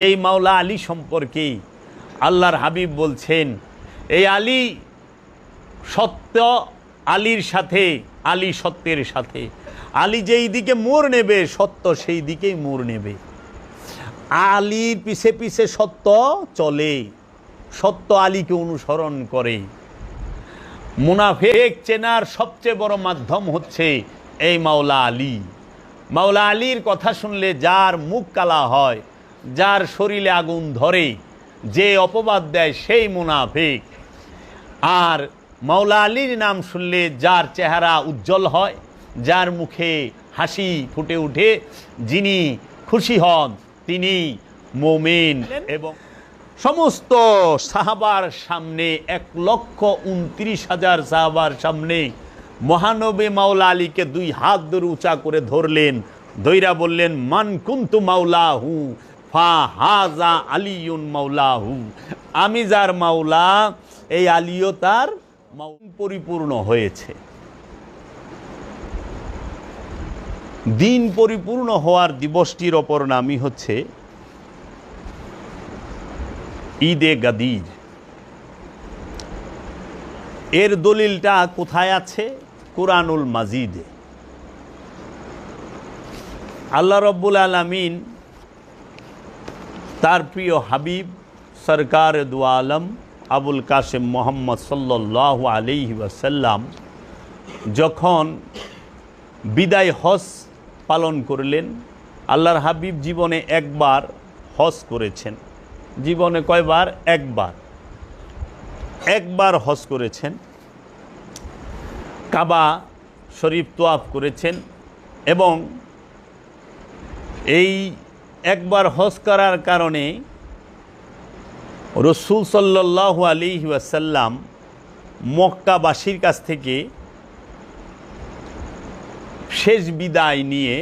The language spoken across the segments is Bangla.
এই মাওলা আলী সম্পর্কে আল্লাহর হাবিব বলছেন, এই আলী সত্য, আলীর সাথে, আলী সত্যের সাথে, আলী যেই দিকে মোড় নেবে সত্য সেই দিকেই মোড় নেবে। আলীর পিছে পিছে সত্য চলে, সত্য আলীকে অনুসরণ করে। মুনাফিক চেনার সবচেয়ে বড় মাধ্যম হচ্ছে এই মাওলা আলী। মাওলা আলীর কথা শুনলে যার মুখ কালা হয়, যার শরীরে আগুন ধরে, যে অপবাদ দেয় সেই মুনাফিক। আর মাওলা আলীর নাম শুনলে যার চেহারা উজ্জ্বল হয়, যার মুখে হাসি ফুটে ওঠে, যিনি খুশি হন তিনি মুমিন। এবং সমস্ত সাহাবার সামনে 1,29,000 সাহাবার সামনে মহানবী মাওলা আলীকে 2 হাত ধরে উঁচা করে ধরলেন, ধৈরা বললেন, মান কুনতু মাওলাহু ফা হাজা আলিউন মাওলাহু, আমি যার মাওলা এই আলীও তার পরিপূর্ণ হয়েছে। দিন পরিপূর্ণ হওয়ার দিবসটির অপর নামই হচ্ছে ঈদে গাদির। এর দলিলটা কোথায় আছে? কুরআনুল মাজিদে। আল্লাহ রব্বুল আলামিন তার প্রিয় হাবিব সরকার দু আলম আবুল কাসেম মোহাম্মদ সাল্লাল্লাহু আলাইহি ওয়াসাল্লাম যখন বিদায় হজ পালন করলেন, আল্লাহর হাবিব জীবনে একবার হজ করেছেন। জীবনে কয়বার? একবার হজ করেছেন। কাবা শরীফ তোয়াফ করেছেন এবং এই একবার হজ করার কারণে রাসূল সাল্লাল্লাহু আলাইহি ওয়াসাল্লাম মক্কাবাসীর কাছ থেকে শেষ বিদায় নিয়ে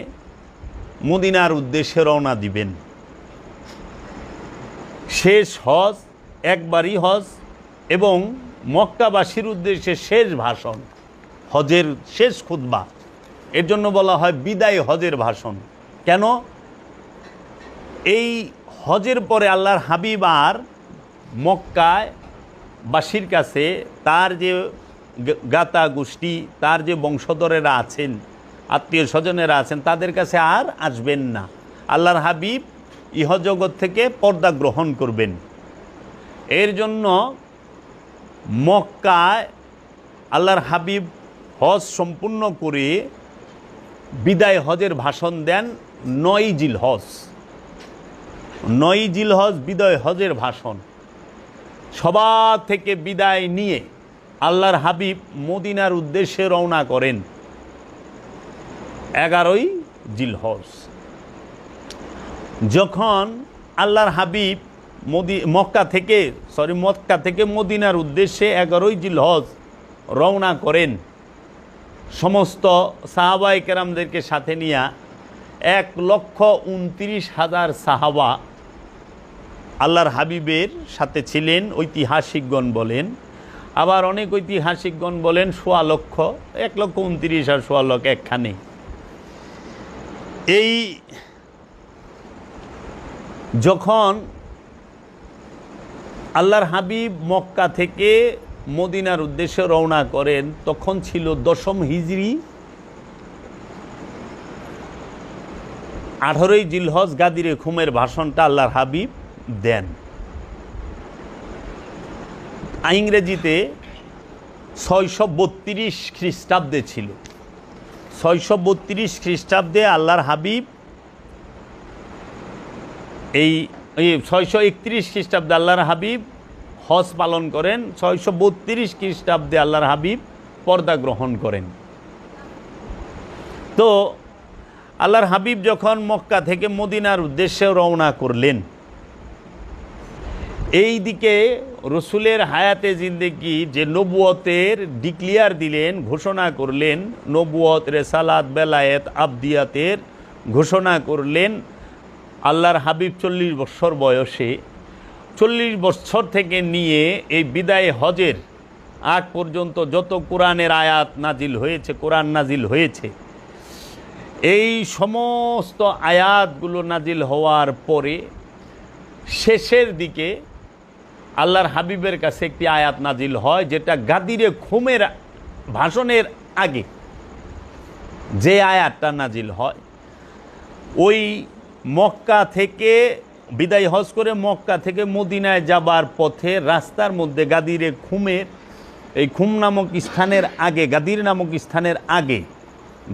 মদিনার উদ্দেশ্যে রওনা দিবেন। শেষ হজ, একবারই হজ এবং মক্কাবাসীর উদ্দেশ্যে শেষ ভাষণ, হজের শেষ খুতবা। এর জন্য বলা হয় বিদায় হজের ভাষণ। কেন? এই হজের পরে আল্লাহর হাবিব আর মক্কায় বাসীর কাছে তার যে গাতা গোষ্ঠী, তার যে বংশধরেরা আছেন, আত্মীয় স্বজনেরা আছেন, তাদের কাছে আর আসবেন না। আল্লাহর হাবিব ইহজগৎ থেকে পর্দা গ্রহণ করবেন। এর জন্য মক্কায় আল্লাহর হাবিব হজ সম্পূর্ণ করে বিদায় হজের ভাষণ দেন 9 জিলহজ। 9 জিলহজ বিদায় হজের ভাষণ। সবার থেকে বিদায় নিয়ে আল্লাহর হাবিব মদিনার উদ্দেশ্যে রওনা করেন 11 জিলহজ। যখন আল্লাহর হাবিব মক্কা থেকে মদিনার উদ্দেশ্যে 11 জিলহজ রওনা করেন, সমস্ত সাহাবায়ে কেরামদেরকে সাথে নিয়ে 1,29,000 সাহাবা আল্লাহর হাবিবের সাথে ছিলেন। ঐতিহাসিকগণ বলেন, আবার অনেক ঐতিহাসিকগণ বলেন 1.25 লক্ষ, 1,29,000 আর 1.25 লক্ষ একখানে। এই যখন আল্লাহর হাবিব মক্কা থেকে মদিনার উদ্দেশ্যে রওনা করেন, তখন ছিল 10ম হিজরি, 18 জিলহজ গাদিরে খুমের ভাষণটা আল্লাহর হাবিব দেন। ইংরেজিতে 632 খ্রিস্টাব্দে ছিল। 632 খ্রিস্টাব্দে আল্লাহর হাবিব এই 631 খ্রিস্টাব্দে আল্লাহর হাবিব হজ পালন করেন। 632 খ্রিস্টাব্দে আল্লাহর হাবিব পর্দা গ্রহণ করেন। তো আল্লাহর হাবিব যখন মক্কা থেকে মদিনার উদ্দেশ্যে রওনা করলেন, এই দিকে রসুলের হায়াতে জিন্দেগি যে নবুয়তের ডিক্লিয়ার দিলেন, ঘোষণা করলেন, নবুয়ত, রেসালাত, বেলায়েত, আবদিয়াতের ঘোষণা করলেন। আল্লাহর হাবিব 40 বছর বয়সে, 40 বছর থেকে নিয়ে এই বিদায় হজের আগ পর্যন্ত যত কোরআনের আয়াত নাজিল হয়েছে, কোরআন নাজিল হয়েছে, এই সমস্ত আয়াতগুলো নাজিল হওয়ার পরে শেষের দিকে আল্লাহর হাবিবের কাছে একটি আয়াত নাজিল হয়, যেটা গাদিরে খুমের ভাষণের আগে যে আয়াতটা নাজিল হয়, ওই মক্কা থেকে বিদায় হজ করে মক্কা থেকে মদিনায় যাবার পথে রাস্তার মধ্যে গাদিরে খুমের এই খুম নামক স্থানের আগে, গাদির নামক স্থানের আগে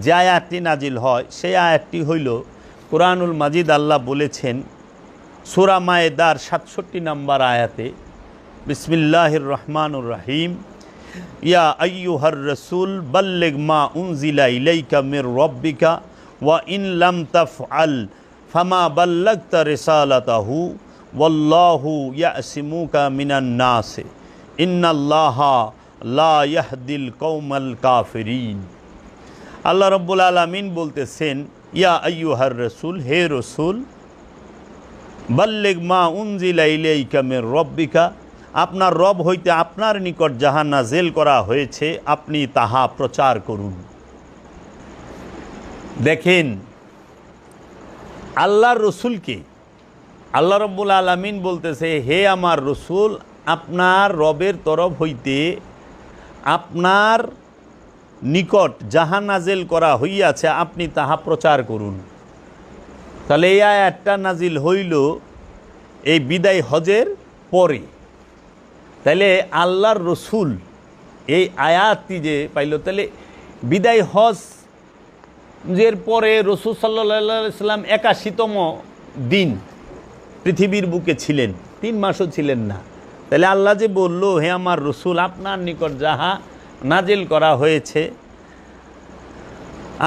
যে আয়াতটি নাজিল হয়, সেই আয়াতটি হইল কোরআনুল মাজিদ। আল্লাহ বলেছেন সূরা মায়েদার 67 নম্বর আয়াতে, বিসমিল্লাহির রহমানুর রহিম, ইয়া আইয়ুহার রাসূল বাল্লিগ মা উনজিলা ইলাইকা মির রাব্বিকা ওয়া ইন লাম তাফআল ফামা বাল্লাগতা রিসালাতাহু ওয়াল্লাহু ইয়াসিমুকা মিনান নাস ইন্নাল্লাহা লা ইয়াহদিল কওমাল কাফিরিন। আল্লাহ রাব্বুল আলামিন বলতেছেন, ইয়া আইয়ুহার রাসূল, হে রাসূল, বাল্লিগ মা উনজিলা ইলাইকা মির রাব্বিকা, আপনার রব হইতে আপনার নিকট যাহা নাযিল করা হয়েছে আপনি তাহা প্রচার করুন। দেখেন, আল্লাহর রসুলকে আল্লাহ রাব্বুল আলামিন বলতেছে, হে আমার রসুল, আপনার রবের তরফ হইতে আপনার নিকট যাহা নাজিল করা হইয়াছে আপনি তাহা প্রচার করুন। তাহলে এই আয়াতটা নাজিল হইল এই বিদায় হজের পরে। তাহলে আল্লাহর রসুল এই আয়াতটি যে পাইল, তাহলে বিদায় হজের পরে রসুল সাল্লাল্লাহু আলাইহি সাল্লাম 81তম দিন পৃথিবীর বুকে ছিলেন, 3 মাসও ছিলেন না। তাহলে আল্লাহ যে বলল, হে আমার রসুল, আপনার নিকট যাহা নাজিল করা হয়েছে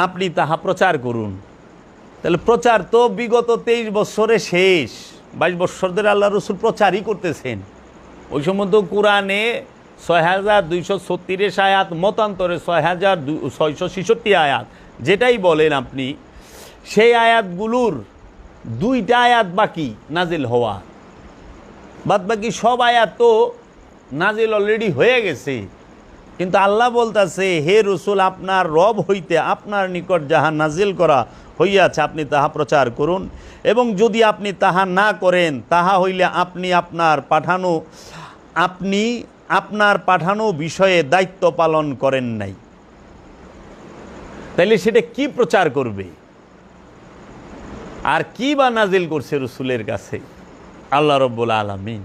আপনি তাহা প্রচার করুন। তাহলে প্রচার তো বিগত 23 বছরে শেষ, 22 বছর ধরে আল্লাহ রসুল প্রচারই করতেছেন। ওই সময় তো কোরআনে 6236 আয়াত, মতান্তরে 6666 আয়াত, যেটাই বলেন আপনি, সেই আয়াতগুলোর 2টা আয়াত বাকি নাজিল হওয়া, বাদ বাকি সব আয়াত তো নাজিল অলরেডি হয়ে গেছে। কিন্তু আল্লাহ বলতেছে, হে রসুল, আপনার রব হইতে আপনার নিকট যাহা নাজিল করা হইয়াছে আপনি তাহা প্রচার করুন, এবং যদি আপনি তাহা না করেন তাহা হইলে আপনি আপনার পাঠানো বিষয়ে দায়িত্ব পালন করেন নাই। তাইলে সেটা কি প্রচার করবে আর কি বা নাজিল করছে রসুলের কাছে আল্লাহ রাব্বুল আলামিন?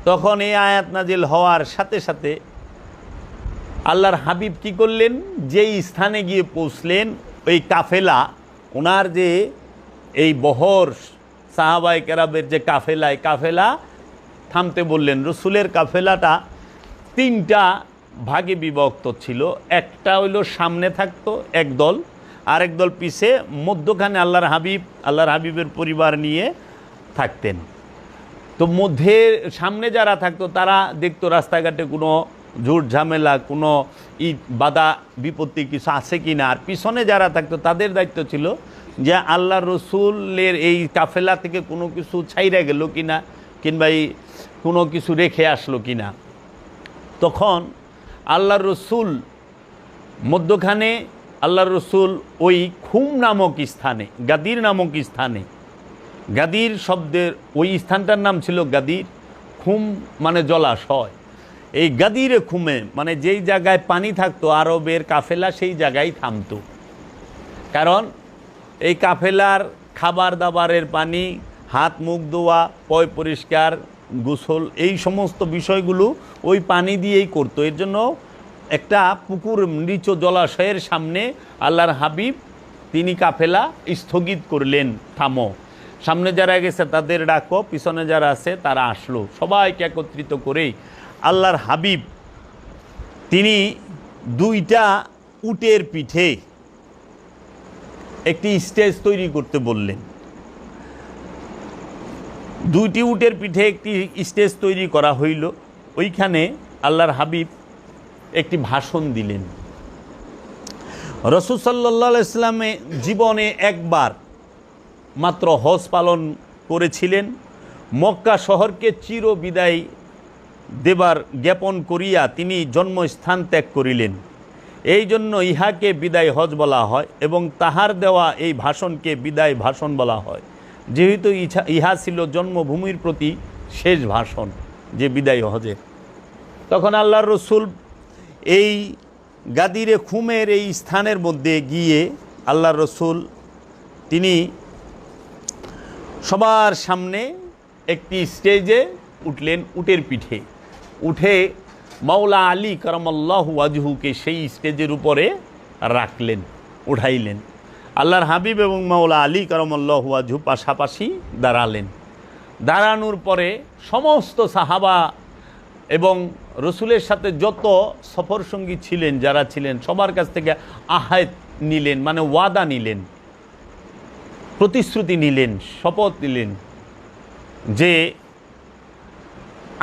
তখন এই আয়াত নাজিল হওয়ার সাথে সাথে আল্লাহর হাবিব কি করলেন, যেই স্থানে গিয়ে পৌঁছলেন, ওই কাফেলা, ওনার যে এই বহর সাহাবায়ে কেরামের যে কাফেলা থামতে বললেন। রসুলের কাফেলাটা 3টা ভাগে বিভক্ত ছিল। একটা হইল সামনে থাকতো একদল, আরেক দল পিছে, মধ্যখানে আল্লাহর হাবিবের পরিবার নিয়ে থাকতেন। তো সামনে যারা থাকতো তারা দেখতো রাস্তাঘাটে কোনো ঝুট ঝামেলা, কোনো বাধা বিপত্তি কিছু আছে কি না। আর পিছনে যারা থাকতো তাদের দায়িত্ব ছিল যে আল্লাহ রসুলের এই কাফেলা থেকে কোনো কিছু ছাইরা গেল কিনা, কিংবা কোনো কিছু রেখে আসলো কিনা। তখন আল্লাহর রসুল মধ্যখানে, আল্লাহর রসুল ওই খুম নামক স্থানে, গাদির নামক স্থানে, গাদির শব্দের ওই স্থানটার নাম ছিল গাদির, খুম মানে জলাশয়। এই গাদিরে খুমে মানে যেই জায়গায় পানি থাকতো আরবের কাফেলা সেই জায়গায় থামতো। কারণ এই কাফেলার খাবার দাবারের পানি, হাত মুখ ধোয়া, পয় পরিষ্কার, গোসল, এই সমস্ত বিষয়গুলো ওই পানি দিয়েই করতো। এর জন্য একটা পুকুর, নিচু জলাশয়ের সামনে আল্লাহর হাবিব তিনি কাফেলা স্থগিত করলেন, থামো, সামনে যারা গেছে তাদের ডাকো, পিছনে যারা আছে তারা আসলো। সবাইকে একত্রিত করেই আল্লাহর হাবিব তিনি 2টা উটের পিঠে একটি স্টেজ তৈরি করতে বললেন। 2টি উটের পিঠে একটি স্টেজ তৈরি করা হইল। ওইখানে আল্লাহর হাবিব একটি ভাষণ দিলেন। রাসূল সাল্লাল্লাহু আলাইহি ওয়াসাল্লামে জীবনে একবার মাত্র হজ পালন করেছিলেন। মক্কা শহরকে চির বিদায় দেবার জ্ঞাপন করিয়া তিনি জন্মস্থান ত্যাগ করিলেন। এই জন্য ইহাকে বিদায় হজ বলা হয় এবং তাহার দেওয়া এই ভাষণকে বিদায় ভাষণ বলা হয়। যেহেতু ইহা ছিল জন্মভূমির প্রতি শেষ ভাষণ, যে বিদায় হজে, তখন আল্লাহর রসুল এই গাদিরে খুমের এই স্থানের মধ্যে গিয়ে আল্লাহর রসুল তিনি সবার সামনে একটি স্টেজে উঠলেন, উটের পিঠে উঠে মাওলা আলী কারামাল্লাহু ওয়াজহুকে সেই স্টেজের উপরে রাখলেন, উঠাইলেন। আল্লাহর হাবিব এবং মাওলা আলী কারামাল্লাহু ওয়াজহু পাশাপাশি দাঁড়ালেন। দাঁড়ানোর পরে সমস্ত সাহাবা এবং রসুলের সাথে যত সফরসঙ্গী ছিলেন, যারা ছিলেন, সবার কাছ থেকে আহাত নিলেন, মানে ওয়াদা নিলেন, প্রতিশ্রুতি নিলেন, শপথ নিলেন যে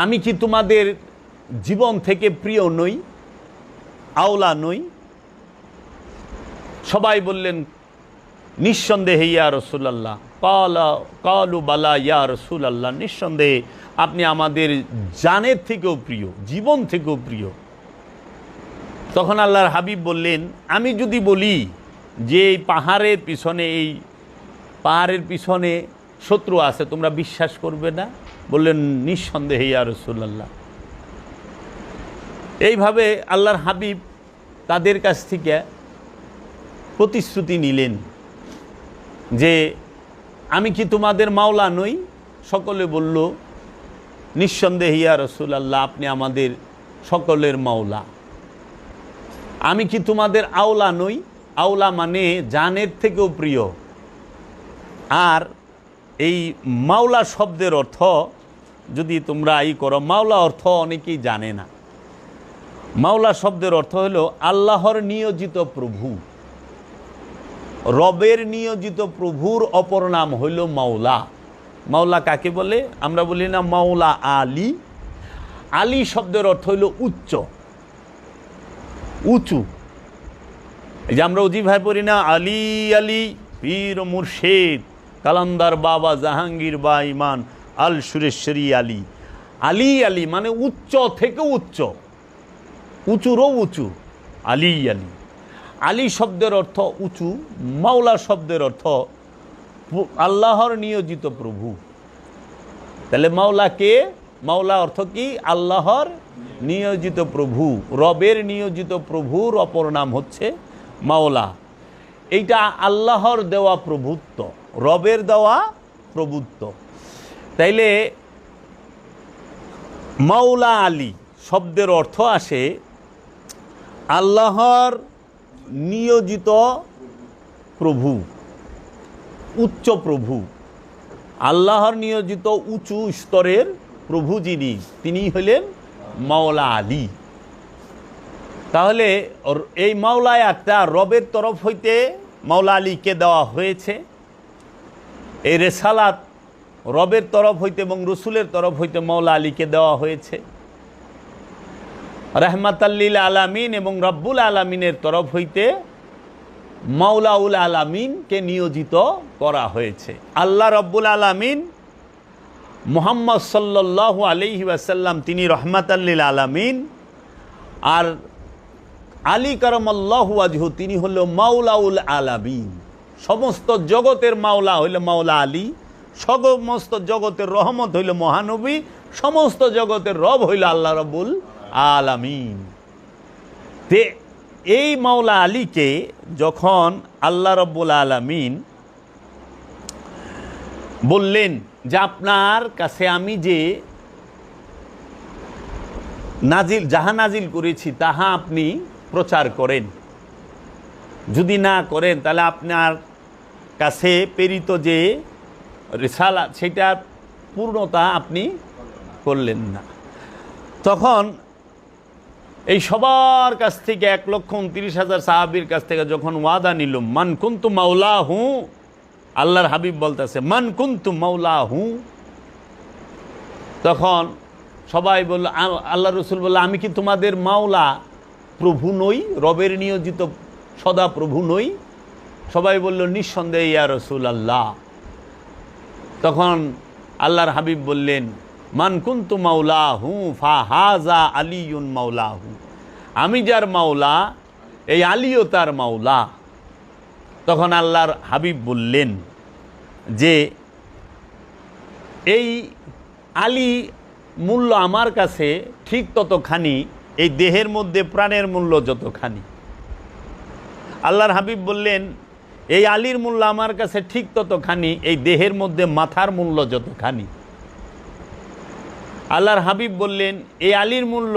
আমি কি তোমাদের জীবন থেকে প্রিয় নই, আওলা নই? সবাই বললেন নিঃসন্দেহে ইয়া রাসূলুল্লাহ। কালু বালা ইয়া রাসূলুল্লাহ, নিঃসন্দেহে আপনি আমাদের জানের থেকেও প্রিয়, জীবন থেকেও প্রিয়। তখন আল্লাহর হাবিব বললেন, আমি যদি বলি যে এই পাহাড়ের পিছনে, এই পাহাড়ের পিছনে শত্রু আছে, তোমরা বিশ্বাস করবে না? বললেন নিঃসন্দেহে ইয়া রাসূলুল্লাহ। এইভাবে আল্লাহর হাবিব তাদের কাছ থেকে প্রতিশ্রুতি নিলেন যে আমি কি তোমাদের মাওলা নই? সকলে বলল নিঃসন্দেহে ইয়া রাসূলুল্লাহ, আপনি আমাদের সকলের মাওলা। আমি কি তোমাদের আওলা নই? আওলা মানে জানের থেকেও প্রিয়। আর এই মাওলা শব্দের অর্থ যদি তোমরা করো, মাওলা অর্থ অনেকেই জানে না। মাওলা শব্দের অর্থ হলো আল্লাহর নিয়োজিত প্রভু, রবের নিয়োজিত প্রভুর অপর নাম হইল মাওলা। মাওলা কাকে বলে? আমরা বলি না মাওলা আলী? আলী শব্দের অর্থ হইল উচ্চ, উঁচু। এই যে আমরা উজি ভাই পড়ি না, আলী আলী পীর মুর্শেদ কালান্দার বাবা জাহাঙ্গীর বা ইমান আল সুরেশ্বরী আলী। আলী আলী মানে উচ্চ থেকে উচ্চ, উঁচুরও উঁচু, আলী আলী। আলী শব্দের অর্থ উঁচু, মাওলা শব্দের অর্থ আল্লাহর নিয়োজিত প্রভু। তাহলে মাওলা কে? মাওলা অর্থ কি? আল্লাহর নিয়োজিত প্রভু, রবের নিয়োজিত প্রভুর অপর নাম হচ্ছে মাওলা। এইটা আল্লাহর দেওয়া প্রভুত্ব, রবের দেওয়া প্রভুত্ব। তাইলে মাওলা আলী শব্দের অর্থ আসে আল্লাহর নিয়োজিত প্রভু, উচ্চ প্রভু। আল্লাহর নিয়োজিত উঁচু স্তরের প্রভু যিনি, তিনি হলেন মাওলা আলী। তাহলে এই মাওলা একটা রবের তরফ হইতে মাওলা আলীকে দেওয়া হয়েছে। এই রেসালাত রবের তরফ হইতে এবং রসুলের তরফ হইতে মাওলা আলীকে দেওয়া হয়েছে। রহমাতাল্লিল আলামিন এবং রব্বুল আলামিনের তরফ হইতে মাওলাউল আলামিনকে নিয়োজিত করা হয়েছে। আল্লাহ রব্বুল আলামিন মুহাম্মদ সাল্লাল্লাহু আলাইহি ওয়াসাল্লাম, তিনি রহমাতাল্লিল আলামিন। আর আলী কারামাল্লাহু ওয়াজহু, তিনি হল মাওলাউল আলামিন। সমস্ত জগতের মাওলা হইল মাওলা আলী, সমস্ত জগতের রহমত হইল মহানবী, সমস্ত জগতের রব হইল আল্লাহ রব্বুল আলামিন। তে এই মাওলা আলীকে যখন আল্লাহ রব্বুল আলামিন বললেন যে আপনার কাছে আমি যে যাহা নাজিল করেছি তাহা আপনি প্রচার করেন, যদি না করেন তাহলে আপনার কাছে প্রেরিত যে রিসালাত সেটার পূর্ণতা আপনি করলেন না। তখন এই সবার কাছ থেকে 1,29,000 সাহাবীর কাছ থেকে যখন ওয়াদা নিল, মান কুনতু মাওলাহু, আল্লাহর হাবিব বলতেছে মান কুনতু মাওলাহু, তখন সবাই বলল, আল্লাহ রসুল বলল, আমি কি তোমাদের মাওলা প্রভু নই, রবের নিয়োজিত সদা প্রভু নই? সবাই বলল নিঃসন্দেহে ইয়া রাসূলুল্লাহ। তখন আল্লাহর হাবিব বললেন, মান কুনতু মাওলাহু ফাহাজা আলিয়ুন মাওলাহু, আমি যার মাওলা এই আলীও তার মাওলা। তখন আল্লাহর হাবিব বললেন যে এই আলী মূল্য আমার কাছে ঠিক ততখানি এই দেহের মধ্যে প্রাণের মূল্য যতখানি। আল্লাহর হাবিব বললেন, এই আলীর মূল্য আমার কাছে ঠিক ততখানি এই দেহের মধ্যে মাথার মূল্য যতখানি। আল্লাহর হাবিব বললেন, এই আলীর মূল্য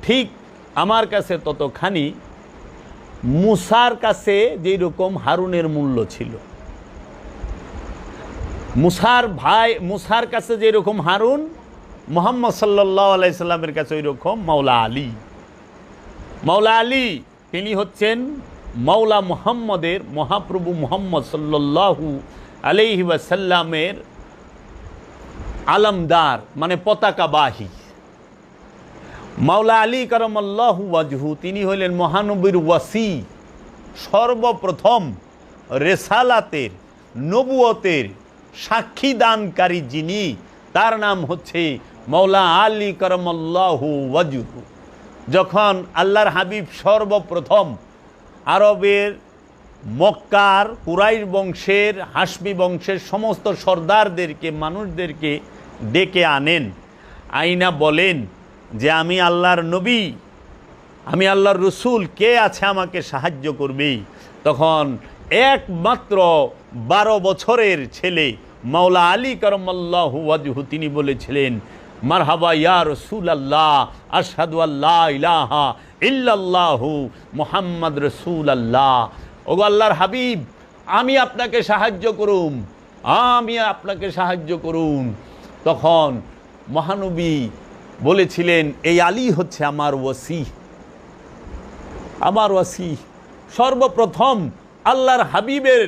ঠিক আমার কাছে ততখানি মুসার কাছে যেই রকম হারুনের মূল্য ছিল। মুসার কাছে যেরকম হারুন, মুহাম্মদ সাল্লাল্লাহু আলাইহি সাল্লামের কাছে ওই রকম মাওলা আলী। মাওলা আলী তিনি হচ্ছেন মাওলা মুহাম্মদের, মহাপ্রভু মুহাম্মদ সাল্লাল্লাহু আলাইহি ওয়াসাল্লামের আলমদার, মানে পতাকাবাহী। মাওলা আলী কারামাল্লাহু ওয়াজহু তিনি হইলেন মহানবীর ওয়াসি, সর্বপ্রথম রেসালাতের, নবুয়তের সাক্ষী দানকারী যিনি, তার নাম হচ্ছে মাওলা আলী কারামাল্লাহু ওয়াজহু। যখন আল্লাহর হাবিব সর্বপ্রথম আরবের মক্কার কুরাইশ বংশের, হাশমি বংশের সমস্ত সর্দারদেরকে, মানুষদেরকে ডেকে আনেন, আইনা বলেন যে আমি আল্লাহর নবী, আমি আল্লাহর রসুল, কে আছে আমাকে সাহায্য করবে? তখন একমাত্র 12 বছরের ছেলে মাওলা আলী কারামাল্লাহু ওয়াজহু তিনি বলেছিলেন, মারহাবা ইয়া রাসূলুল্লাহ, আশহাদু আল্লা ইলাহা ইল্লাল্লাহু মুহাম্মদ রাসূলুল্লাহ। ওগো আল্লাহর হাবিব, আমি আপনাকে সাহায্য করুম, আমি আপনাকে সাহায্য করুন। তখন মহানবী বলেছিলেন, এই আলী হচ্ছে আমার ওয়াসি, আমার ওয়াসি। সর্বপ্রথম আল্লাহর হাবিবের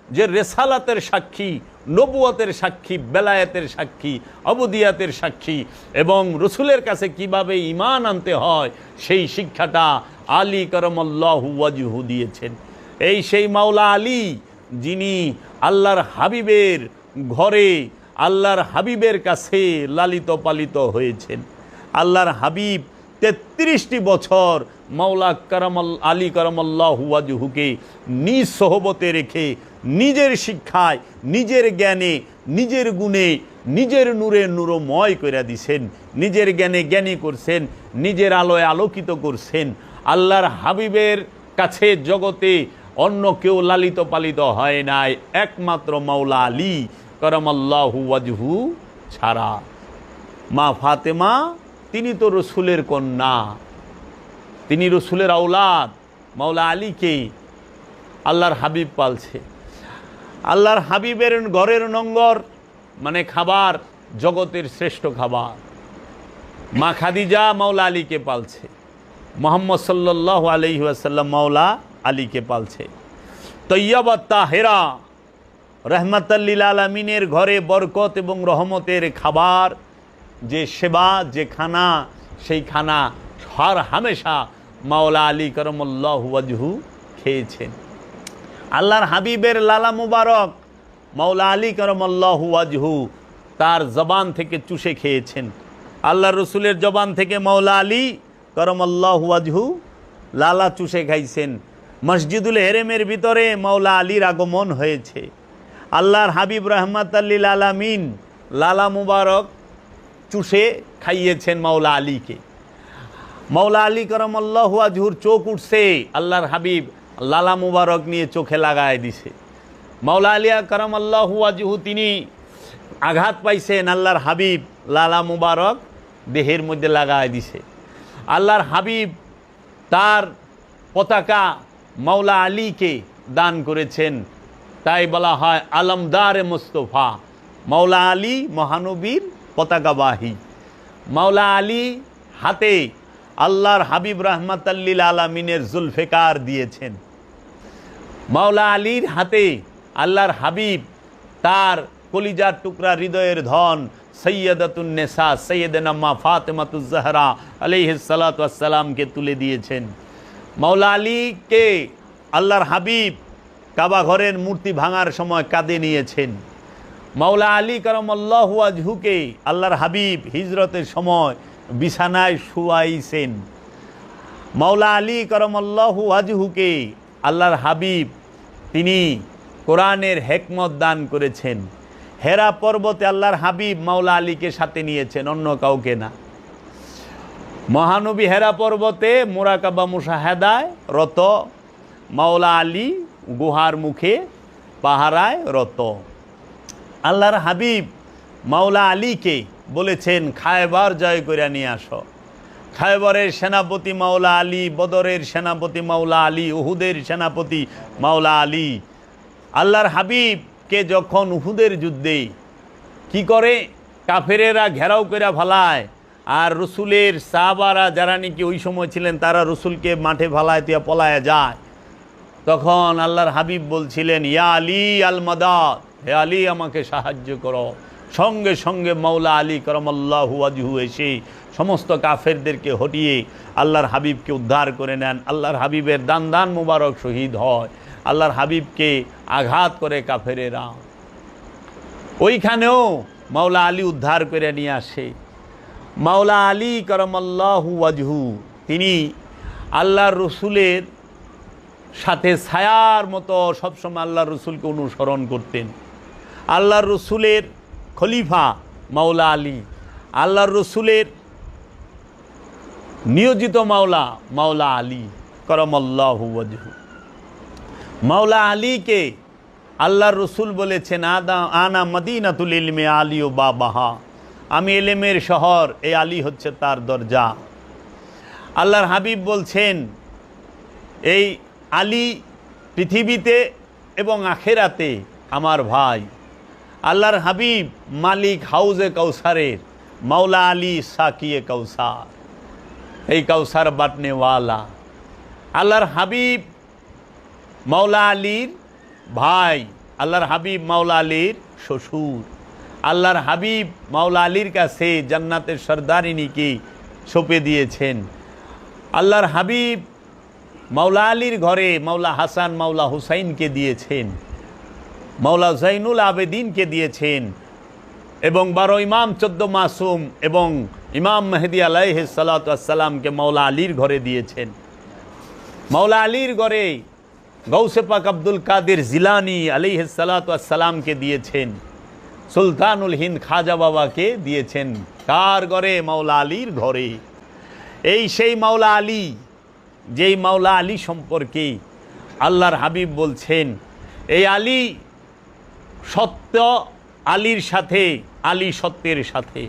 যে রেসালাতের সাক্ষী, নবুয়তের সাক্ষী, বেলায়েতের সাক্ষী, অবদিয়াতের সাক্ষী এবং রসুলের কাছে কিভাবে ঈমান আনতে হয় সেই শিক্ষাটা আলী কারামাল্লাহু ওয়াজহু দিয়েছেন। এই সেই মাওলা আলী যিনি আল্লাহর হাবিবের ঘরে, আল্লাহর হাবিবের কাছে লালিত পালিত হয়েছেন। আল্লাহর হাবিব 33টি বছর মাওলা আলী কারামাল্লাহু ওয়াজহুকে নিজ সোহবতে রেখে, নিজের শিক্ষায়, নিজের জ্ঞানে, নিজের গুণে, নিজের নূরে নূরময় করে দিছেন, নিজের জ্ঞানে জ্ঞানী করছেন, নিজের আলোয় আলোকিত করছেন। আল্লাহর হাবিবের কাছে জগতে অন্য কেউ লালিত পালিত হয় নাই, একমাত্র মাওলা আলী কারামাল্লাহু ওয়াজহু ছাড়া। মা ফাতেমা তিনি তো রসুলের কন্যা, তিনি রসুলের আওলাদ। মাওলা আলীকে আল্লাহর হাবিব পালছে। আল্লাহর হাবিবের ঘরের নঙ্গর মানে খাবার, জগতের শ্রেষ্ঠ খাবার। মা খাদিজা মাওলা আলীকে পালছে, মুহাম্মদ সাল্লাল্লাহু আলাইহি ওয়াসাল্লাম মাওলা আলীকে পালছে। তৈয়বা তাহেরা রহমাতাল লিল আলামিনের ঘরে বরকত এবং রহমতের খাবার, যে সেবা, যে খানা, সেই খানা হর হামেশা মাওলা আলী কারামাল্লাহু ওয়াজহু খেয়েছেন। আল্লাহর হাবিবের লালা মুবারক মাওলা আলী কারামাল্লাহু ওয়াজহু তার জবান থেকে চুষে খেয়েছেন। আল্লাহর রসুলের জবান থেকে মাওলা আলী কারামাল্লাহু ওয়াজহু লালা চুষে খাইছেন। মসজিদুল হেরেমের ভিতরে মাওলা আলীর আগমন হয়েছে। আল্লাহর হাবিব রহমাতাল লিল আলামিন লালা মুবারক চুষে খাইয়েছেন মাওলা আলীকে। মাওলা আলী কারামাল্লাহু ওয়াজহুর চোখ উঠছে, আল্লাহর হাবিব লালা মুবারক নিয়ে চোখে লাগায় দিছে। মাওলা আলী কারামাল্লাহু ওয়াজহু তিনি আঘাত পাইছেন, আল্লাহর হাবিব লালা মুবারক দেহের মধ্যে লাগায় দিছে। আল্লাহর হাবিব তার পতাকা মাওলা আলীকে দান করেছেন, তাই বলা হয় আলমদার মুস্তফা। মাওলা আলী মহানবীর পতাকাবাহী। মাওলা আলী হাতে আল্লাহর হাবিব রহমাতাল লিল আলামিনের জুলফিকার দিয়েছেন। মাওলা আলীর হাতে আল্লাহর হাবিব তার কলিজার টুকরা, হৃদয়ের ধন সৈয়দাতুন নেসা সৈয়দনা মা ফাতেমাতুজ জাহরা আলাইহিস সালাতু ওয়াস সালামকে তুলে দিয়েছেন। মাওলা আলীকে আল্লাহর হাবিব কাবা ঘরের মূর্তি ভাঙার সময় কাঁধে নিয়েছেন। মাওলা আলী কারামাল্লাহু ওয়াজহুকে আল্লাহর হাবিব হিজরতের সময় বিছানায় শুয়াইছেন। মাওলা আলী কারামাল্লাহু ওয়াজহুকে আল্লাহর হাবিব তিনি কোরআনের হেকমত দান করেছেন। হেরা পর্বতে আল্লাহর হাবিব মাওলা আলীকে সাথে নিয়েছেন, অন্য কাউকে না। মহানবী হেরা পর্বতে মুরাকাবা মুশাহাদায় রত, মাওলা আলী গুহার মুখে পাহারায় রত। আল্লাহর হাবিব মাওলা আলীকে বলেছেন খায়বার জয় করে নিয়ে আসো। খায়বরের সেনাপতি মাওলা আলী, বদরের সেনাপতি মাওলা আলী, উহুদের সেনাপতি মাওলা আলী। আল্লাহর হাবিবকে যখন উহুদের যুদ্ধে কি করে কাফেরেরা ঘেরাও করে ফালায়, আর রসুলের সাহাবারা যারা নাকি ওই সময় ছিলেন তারা রসুলকে মাঠে ফালায় দিয়া পলায় যায়, তখন আল্লাহর হাবিব বলছিলেন ইয়া আলী আল মাদাদ, হে আলী আমাকে সাহায্য করো। সঙ্গে সঙ্গে মাওলা আলী করমাল্লাহু ওয়াজহু এসে সমস্ত কাফেরদেরকে হটিয়ে আল্লাহর হাবিবকে উদ্ধার করে নেন। আল্লাহর হাবিবের দান মুবারক শহীদ হয়। আল্লাহর হাবিবকে আঘাত করে কাফেরেরা, ওইখানেও মাওলা আলী উদ্ধার করে নিয়ে আসে। মাওলা আলী করমাল্লাহু ওয়াজহু তিনি আল্লাহর রসুলের সাথে ছায়ার মতো সবসময় আল্লাহর রসুলকে অনুসরণ করতেন। আল্লাহর রসুলের খলিফা মাওলা আলী, আল্লাহর রসুলের নিয়োজিত মাওলা আলী করমাল্লাহু ওয়াজহু। মাওলা আলীকে আল্লাহর রসুল বলেছেন আনা মদিনাতুল ইলমে আলী ও বাবাহা, আমি এলেমের শহর, এই আলী হচ্ছে তার দরজা। আল্লাহর হাবিব বলছেন এই আলী পৃথিবীতে এবং আখেরাতে আমার ভাই। আল্লাহর হাবিব মালিক হাউজে কাউসারের, মাওলা আলী সাকিয়ে কাউসার, এই কাউসার বাটনেওয়ালা। আল্লাহর হাবিব মাওলা আলীর ভাই, আল্লাহর হাবিব মাওলা আলীর শ্বশুর। আল্লাহর হাবিব মাওলা আলীর কাছে জান্নাতের সরদারিনীকে সঁপে দিয়েছেন। আল্লাহর হাবিব মাওলা আলীর ঘরে মাওলা হাসান মাওলা হুসাইনকে দিয়েছেন, মাওলা জাইনুল আবেদিনকে দিয়েছেন, এবং 12 ইমাম 14 মাসুম এবং ইমাম মেহেদি আলাইহিস সালাতু ওয়াস সালামকে মাওলা আলীর ঘরে দিয়েছেন। মাওলা আলীর ঘরে গৌসে পাক আব্দুল কাদের জিলানি আলাইহিস সালাতু ওয়াস সালামকে দিয়েছেন, সুলতানুল হিন্দ খাজা বাবাকে দিয়েছেন। কার ঘরে? মাওলা আলীর ঘরে। এই সেই মাওলা আলী, যেই মাওলা আলী সম্পর্কে আল্লাহর হাবিব বলছেন এই আলী সত্য, আলীর সাথে, আলী সত্যের সাথে।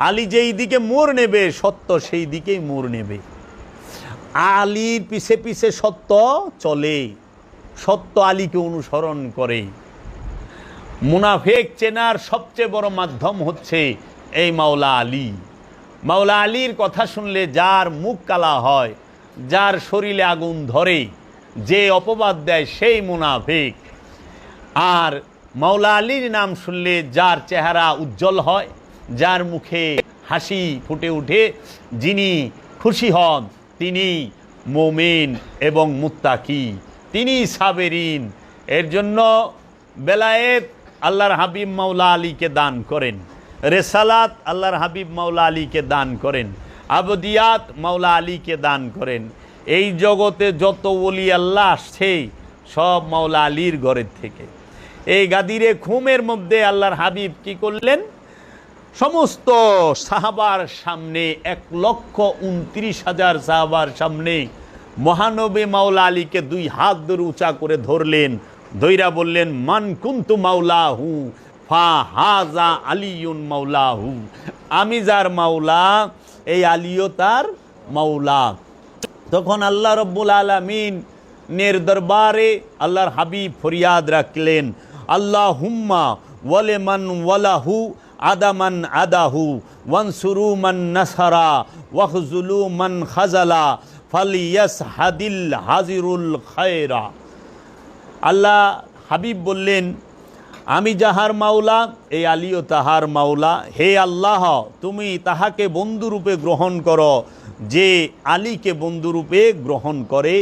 আলী যেই দিকে মোড় নেবে সত্য সেই দিকেই মোড় নেবে। আলীর পিছে পিছে সত্য চলে, সত্য আলীকে অনুসরণ করে। মুনাফেক চেনার সবচেয়ে বড় মাধ্যম হচ্ছে এই মাওলা আলী। মাওলা আলীর কথা শুনলে যার মুখ কালা হয়, যার শরীরে আগুন ধরে, যে অপবাদ দেয় সেই মুনাফেক। আর মাওলা আলীর নাম শুনলে যার চেহারা উজ্জ্বল হয়, যার মুখে হাসি ফুটে ওঠে, যিনি খুশি হন, তিনি মুমিন এবং মুত্তাকি, তিনি সাবেরিন। এর জন্য বেলায়েত আল্লাহর হাবিব মাওলা আলীকে দান করেন, রেসালাত আল্লাহর হাবিব মাওলা আলীকে দান করেন, আবদিয়াত মাওলা আলীকে দান করেন। এই জগতে যত ওলি আল্লাহ আসছে সব মাওলা আলীর ঘরের থেকে। এই গাদিরে খুমের মধ্যে আল্লাহর হাবিব কি করলেন? সমস্ত সাহাবার সামনে 1,29,000 সাহাবার সামনে মহানবী মাওলা আলীকে 2 হাত ধরে উঁচা করে ধরলেন, ধৈরা বললেন মান কুন্তু মাওলাহু ফা হাজা আলিউন মাওলাহু, আমি যার মাওলা এই আলীও তার মাওলা। তখন আল্লাহ রব্বুল আলামিনের দরবারে আল্লাহর হাবিব ফরিয়াদ রাখলেন আল্লাহুম্মা ওয়ালেমান ওয়ালাহু আদামান আদাহু ওয়ানসুরু মান নাসারা ওয়াখজুলু মান খাজালা ফালিয়াসহাদিল হাজিরুল খায়রা। আল্লাহ হাবিব বললেন আমি যাহার মাওলা এই আলীও তাহার মাওলা। হে আল্লাহ, তুমি তাহাকে বন্ধুরূপে গ্রহণ করো যে আলীকে বন্ধুরূপে গ্রহণ করে,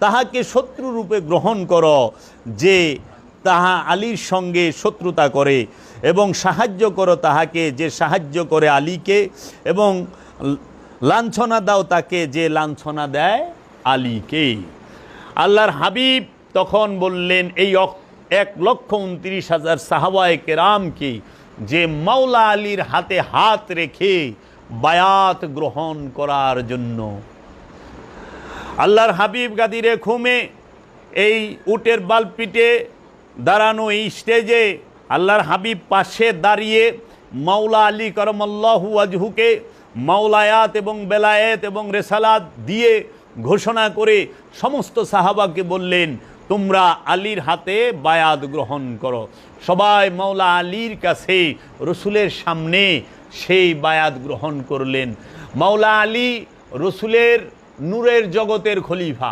তাহাকে শত্রুরূপে গ্রহণ করো যে তাহা আলীর সঙ্গে শত্রুতা করে, এবং সাহায্য করো তাহাকে যে সাহায্য করে আলীকে, এবং লাঞ্ছনা দাও তাকে যে লাঞ্ছনা দেয় আলীকে। আল্লাহর হাবিব তখন বললেন এই 1,29,000 সাহাবায়ে কেরামকে যে মাওলা আলীর হাতে হাত রেখে বায়াত গ্রহণ করার জন্য। আল্লাহর হাবিব গাদিরে খুমে এই উটের বালপিটে দাঁড়ানো এই স্টেজে আল্লাহর হাবিব পাশে দাঁড়িয়ে মাওলা আলী করমাল্লাহু ওয়াজহুকে মাওলায়াত এবং বেলায়েত এবং রেসালাত দিয়ে ঘোষণা করে সমস্ত সাহাবাকে বললেন, তোমরা আলীর হাতে বায়াত গ্রহণ করো। সবাই মাওলা আলীর কাছে রসুলের সামনে সেই বায়াত গ্রহণ করলেন। মাওলা আলী রসুলের নূরের জগতের খলিফা,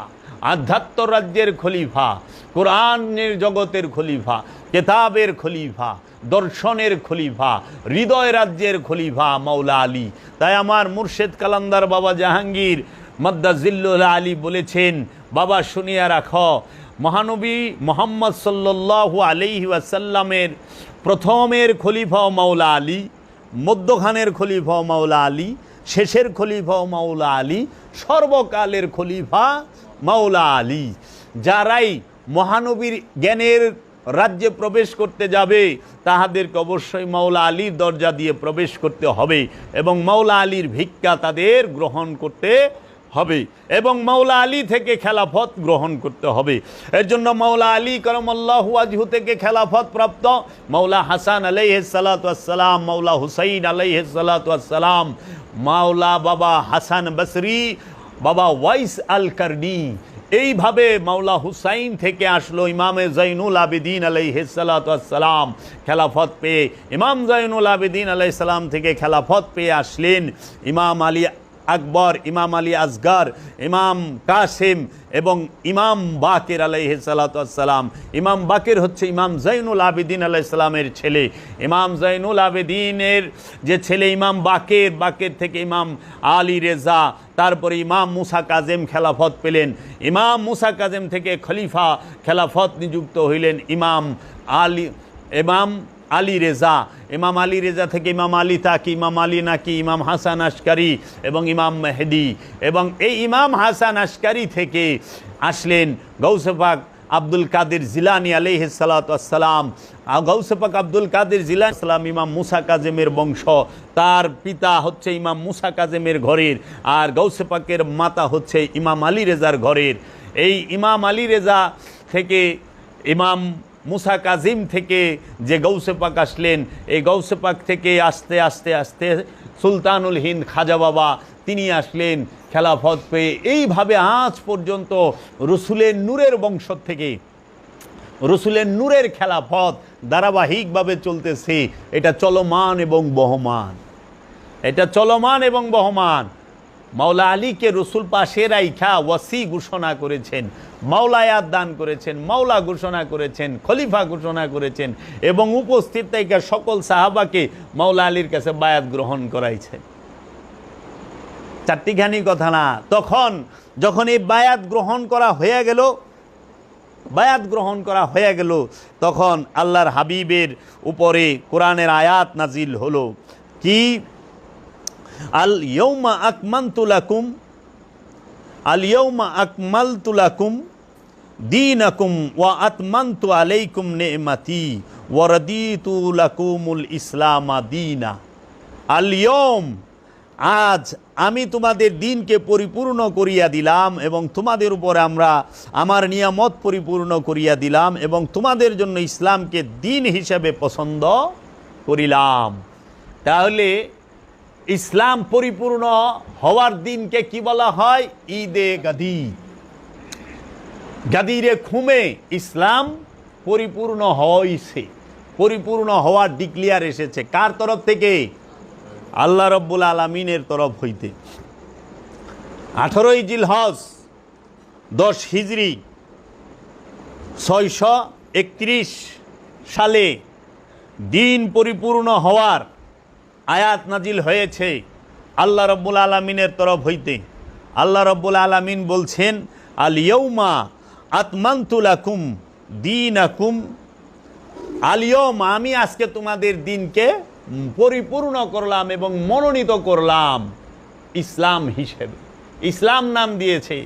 আধ্যাত্ম রাজ্যের খলিফা, কোরআনের জগতের খলিফা, কেতাবের খলিফা, দর্শনের খলিফা, হৃদয় রাজ্যের খলিফা মাওলা আলী। তাই আমার মুর্শেদ কালান্দার বাবা জাহাঙ্গীর মাদ্দাজিল্লুল আলী বলেছেন, বাবা শুনিয়া রাখো, মহানবী মোহাম্মদ সাল্লাল্লাহু আলাইহি ওয়াসাল্লামের প্রথমের খলিফা মাওলা আলী, মধ্যখানের খলিফা মাওলা আলী, শেষের খলিফা মাওলা আলী, সর্বকালের খলিফা মাওলা আলী। যারাই মহানবীর জ্ঞানের রাজ্যে প্রবেশ করতে যাবে তাহাদেরকে অবশ্যই মাওলা আলীর দরজা দিয়ে প্রবেশ করতে হবে এবং মাওলা আলীর ভিক্ষা তাদের গ্রহণ করতে হবে এবং মাওলা আলী থেকে খেলাফত গ্রহণ করতে হবে। এর জন্য মাওলা আলী করমাল্লাহু ওয়াজহু থেকে খেলাফত প্রাপ্ত মাওলা হাসান আলাইহিস সালাতু ওয়াস সালাম, মাওলা হুসাইন আলাইহিস সালাতু ওয়াস সালাম, মাওলা বাবা হাসান বসরি, বাবা ওয়াইস আল কারনি, এইভাবে মাওলা হুসাইন থেকে আসলো ইমামে জৈনুল আবেদিন আলাইহিস সালাতু ওয়াস সালাম খেলাফত পেয়ে। ইমাম জৈনুল আবেদিন আলাইহিস সালাম থেকে খেলাফত পেয়ে আসলেন ইমাম আলী আকবর, ইমাম আলী আসগার, ইমাম কাসেম এবং ইমাম বাকের আলাইহিস সালাতু ওয়াস সালাম। ইমাম বাকের হচ্ছে ইমাম জৈনুল আবেদিন আলাইহিস সালামের ছেলে। ইমাম জৈনুল আবেদিনের যে ছেলে ইমাম বাকের, বাকের থেকে ইমাম আলী রেজা, তারপরে ইমাম মুসা কাজেম খেলাফত পেলেন। ইমাম মুসা কাজেম থেকে খলিফা খেলাফত নিযুক্ত হইলেন ইমাম আলী রেজা। ইমাম আলী রেজা থেকে ইমাম আলী তাকি, ইমাম আলী নাকি, ইমাম হাসান আশকারি এবং ইমাম মেহেদি। এবং এই ইমাম হাসান আশকারি থেকে আসলেন গৌসে পাক আব্দুল কাদের জিলানি আলাইহিস সালাতু ওয়াস সালাম। গৌসে পাক আব্দুল কাদের জিলানি সালাম ইমাম মুসা কাজেমের বংশ, তার পিতা হচ্ছে ইমাম মুসা কাজেমের ঘরের, আর গৌসে পাকের মাতা হচ্ছে ইমাম আলী রেজার ঘরের। এই ইমাম আলী রেজা থেকে ইমাম মুসা কাজিম থেকে যে গৌসে পাক আসলেন, এই গৌসে পাক থেকে আস্তে আস্তে আস্তে সুলতানুল হিন্দ খাজা বাবা তিনি আসলেন খেলাফত পেয়ে। এইভাবে আজ পর্যন্ত রসুলের নূরের বংশ থেকে রসুলের নূরের খেলাফত ধারাবাহিকভাবে চলতেছে। এটা চলমান এবং বহমান, এটা চলমান এবং বহমান। মাওলা আলীকে রসুল পাশে রাইখা ওয়াসি ঘোষণা করেছেন, মাওলায়াত দান করেছেন, মাওলা ঘোষণা করেছেন, খলিফা ঘোষণা করেছেন এবং উপস্থিত থেকে সকল সাহাবাকে মাওলা আলীর কাছে বায়াত গ্রহণ করাইছেন। চারটিখানি কথা না। তখন যখন এই বায়াত গ্রহণ করা হয়ে গেল তখন আল্লাহর হাবিবের উপরে কোরআনের আয়াত নাজিল হলো কি, আল ইয়াউমা আকমালতু লাকুম দীনাকুম ওয়া আতমামতু আলাইকুম নি'মাতি ওয়া রাদিতু লাকুমুল ইসলাম দীনা। আল ইয়াউম, আজ আমি তোমাদের দিনকে পরিপূর্ণ করিয়া দিলাম এবং তোমাদের উপর আমার নিয়ামত পরিপূর্ণ করিয়া দিলাম এবং তোমাদের জন্য ইসলামকে দিন হিসেবে পছন্দ করিলাম। তাহলে ইসলাম পরিপূর্ণ হওয়ার দিনকে কি বলা হয়? ঈদে গাদির। গাদিরে খুমে ইসলাম পরিপূর্ণ হয়েছে, পরিপূর্ণ হওয়ার ডিক্লিয়ার এসেছে। কার তরফ থেকে? আল্লাহ রব্বুল আলামিনের তরফ হইতে। 18ই জিলহজ 10 হিজরি 631 সালে দিন পরিপূর্ণ হওয়ার আয়াত নাজিল হয়েছে আল্লাহ রব্বুল আলামিনের তরফ হইতে। আল্লাহ রব্বুল আলামিন বলছেন, আল ইয়াউমা আতমামতু লাকুম দীনাকুম। আল ইয়াউমা, আমি আজকে তোমাদের দিনকে পরিপূর্ণ করলাম এবং মনোনীত করলাম ইসলাম হিসেবে। ইসলাম নাম দিয়েছে।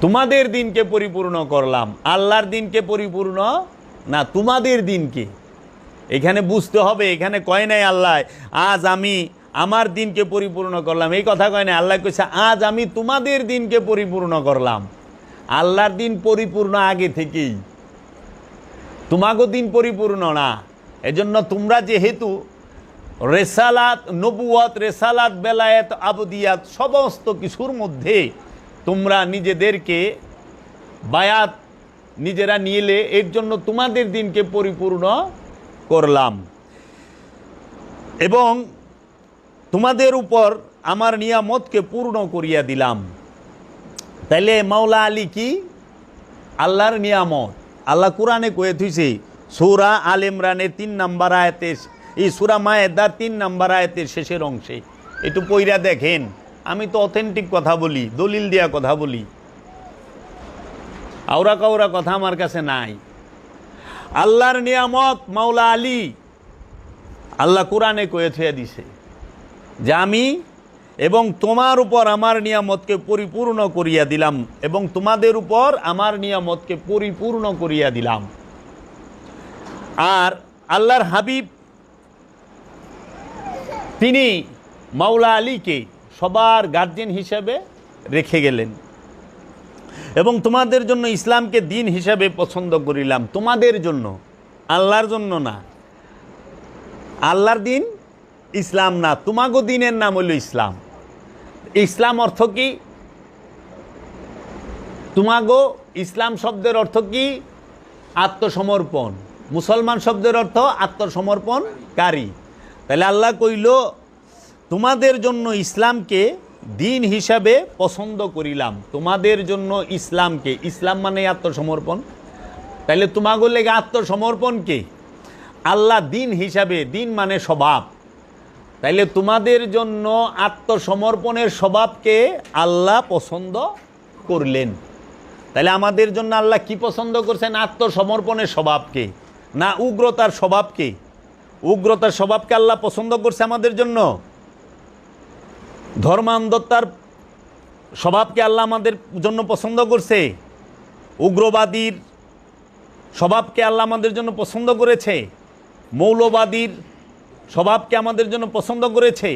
তোমাদের দিনকে পরিপূর্ণ করলাম, আল্লাহর দিনকে পরিপূর্ণ না, তোমাদের দিনকে। এখানে বুঝতে হবে, এখানে কয় নাই আল্লাহ আজ আমি আমার দিনকে পরিপূর্ণ করলাম, এই কথা কয় নাই। আল্লাহ কইছে আজ আমি তোমাদের দিনকে পরিপূর্ণ করলাম। আল্লাহর দিন পরিপূর্ণ আগে থেকেই, তোমাগো দিন পরিপূর্ণ না। এজন্য তোমরা যেহেতু রেসালাত, নবুয়ত, রেসালাত, বেলায়েত, আবদিয়াত সমস্ত কিছুর মধ্যে তোমরা নিজেদেরকে বায়াত নিজেরা নিলে, এর জন্য তোমাদের দিনকে পরিপূর্ণ করলাম এবং তোমাদের উপর আমার নিয়ামতকে পূর্ণ করিয়া দিলাম। তাইলে মাওলা আলী কি? আল্লাহর নিয়ামত। আল্লাহ কোরআনে কয়ে থুইছে সূরা আল ইমরানের 3 নম্বর আয়াতে, এই সূরা মায়েদার 3 নম্বর আয়াতের শেষের অংশে, একটু পইরা দেখেন। আমি তো অথেন্টিক কথা বলি, দলিল দিয়া কথা বলি, আওরা কাউরা কথা আমার কাছে নাই। আল্লাহর নিয়ামত মাওলা আলী আল্লাহ কোরআনে কয়ে থুয়ে দিছে যে আমি এবং তোমার উপর আমার নিয়ামতকে পরিপূর্ণ করিয়া দিলাম এবং তোমাদের উপর আমার নিয়ামতকে পরিপূর্ণ করিয়া দিলাম। আর আল্লাহর হাবিব তিনি মাওলা আলীকে সবার গার্জিয়ান হিসেবে রেখে গেলেন এবং তোমাদের জন্য ইসলামকে দিন হিসেবে পছন্দ করিলাম। তোমাদের জন্য, আল্লাহর জন্য না। আল্লাহর দিন ইসলাম না, তোমাগো দিনের নাম হইল ইসলাম। ইসলাম অর্থ কি? তোমাগো ইসলাম শব্দের অর্থ কি? আত্মসমর্পণ। মুসলমান শব্দের অর্থ আত্মসমর্পণকারী। তাহলে আল্লাহ কইল তোমাদের জন্য ইসলামকে দিন হিসাবে পছন্দ করিলাম। তোমাদের জন্য ইসলামকে, ইসলাম মানে আত্মসমর্পণ। তাইলে তোমাগো লেগে আত্মসমর্পণকে আল্লাহ দিন হিসাবে, দিন মানে স্বভাব, তাইলে তোমাদের জন্য আত্মসমর্পণের স্বভাবকে আল্লাহ পছন্দ করলেন। তাহলে আমাদের জন্য আল্লাহ কি পছন্দ করছেন? আত্মসমর্পণের স্বভাবকে, না উগ্রতার স্বভাবকে? উগ্রতার স্বভাবকে আল্লাহ পছন্দ করছে আমাদের জন্য। ধর্মান্ধতার স্বভাবকে আল্লাহ আমাদের জন্য পছন্দ করছে। উগ্রবাদীর স্বভাবকে আল্লাহ আমাদের জন্য পছন্দ করেছে। মৌলবাদীর স্বভাবকে আমাদের জন্য পছন্দ করেছে।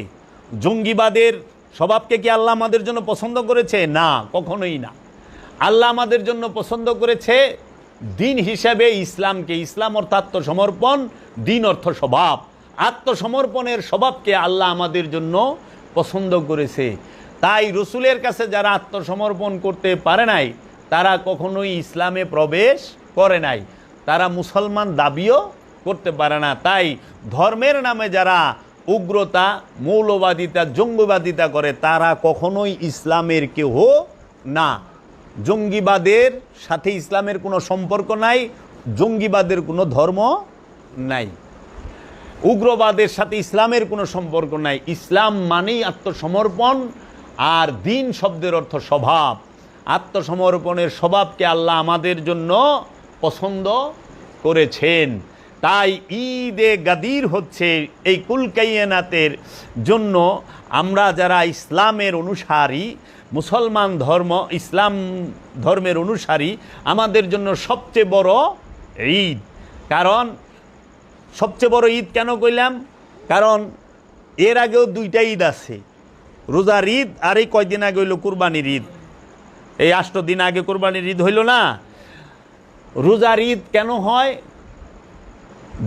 জঙ্গিবাদের স্বভাবকে কি আল্লাহ আমাদের জন্য পছন্দ করেছে? না, কখনোই না। আল্লাহ আমাদের জন্য পছন্দ করেছে দিন হিসাবে ইসলামকে। ইসলাম অর্থ আত্মসমর্পণ, দিন অর্থ স্বভাব। আত্মসমর্পণের স্বভাবকে আল্লাহ আমাদের জন্য পছন্দ করেছে। তাই রসুলের কাছে যারা আত্মসমর্পণ করতে পারে নাই তারা কখনোই ইসলামে প্রবেশ করে নাই, তারা মুসলমান দাবিও করতে পারে না। তাই ধর্মের নামে যারা উগ্রতা, মৌলবাদিতা, জঙ্গিবাদিতা করে তারা কখনোই ইসলামের কেহ না। জঙ্গিবাদের সাথে ইসলামের কোনো সম্পর্ক নাই, জঙ্গিবাদের কোনো ধর্ম নাই, উগ্রবাদের সাথে ইসলামের কোনো সম্পর্ক নাই। ইসলাম মানেই আত্মসমর্পণ, আর দিন শব্দের অর্থ স্বভাব। আত্মসমর্পণের স্বভাবকে আল্লাহ আমাদের জন্য পছন্দ করেছেন। তাই ঈদে গাদির হচ্ছে এই কুলকাইনাতের জন্য আমরা যারা ইসলামের অনুসারী, মুসলমান ধর্ম, ইসলাম ধর্মের অনুসারী, আমাদের জন্য সবচেয়ে বড় ঈদ। কারণ সবচেয়ে বড় ঈদ কেন কইলাম? কারণ এর আগেও 2টা ঈদ আছে, রোজার ঈদ আর এই কয়দিন আগে হইল কুরবানির ঈদ। এই 8 দিন আগে কুরবানির ঈদ হইল না। রোজার ঈদ কেন হয়?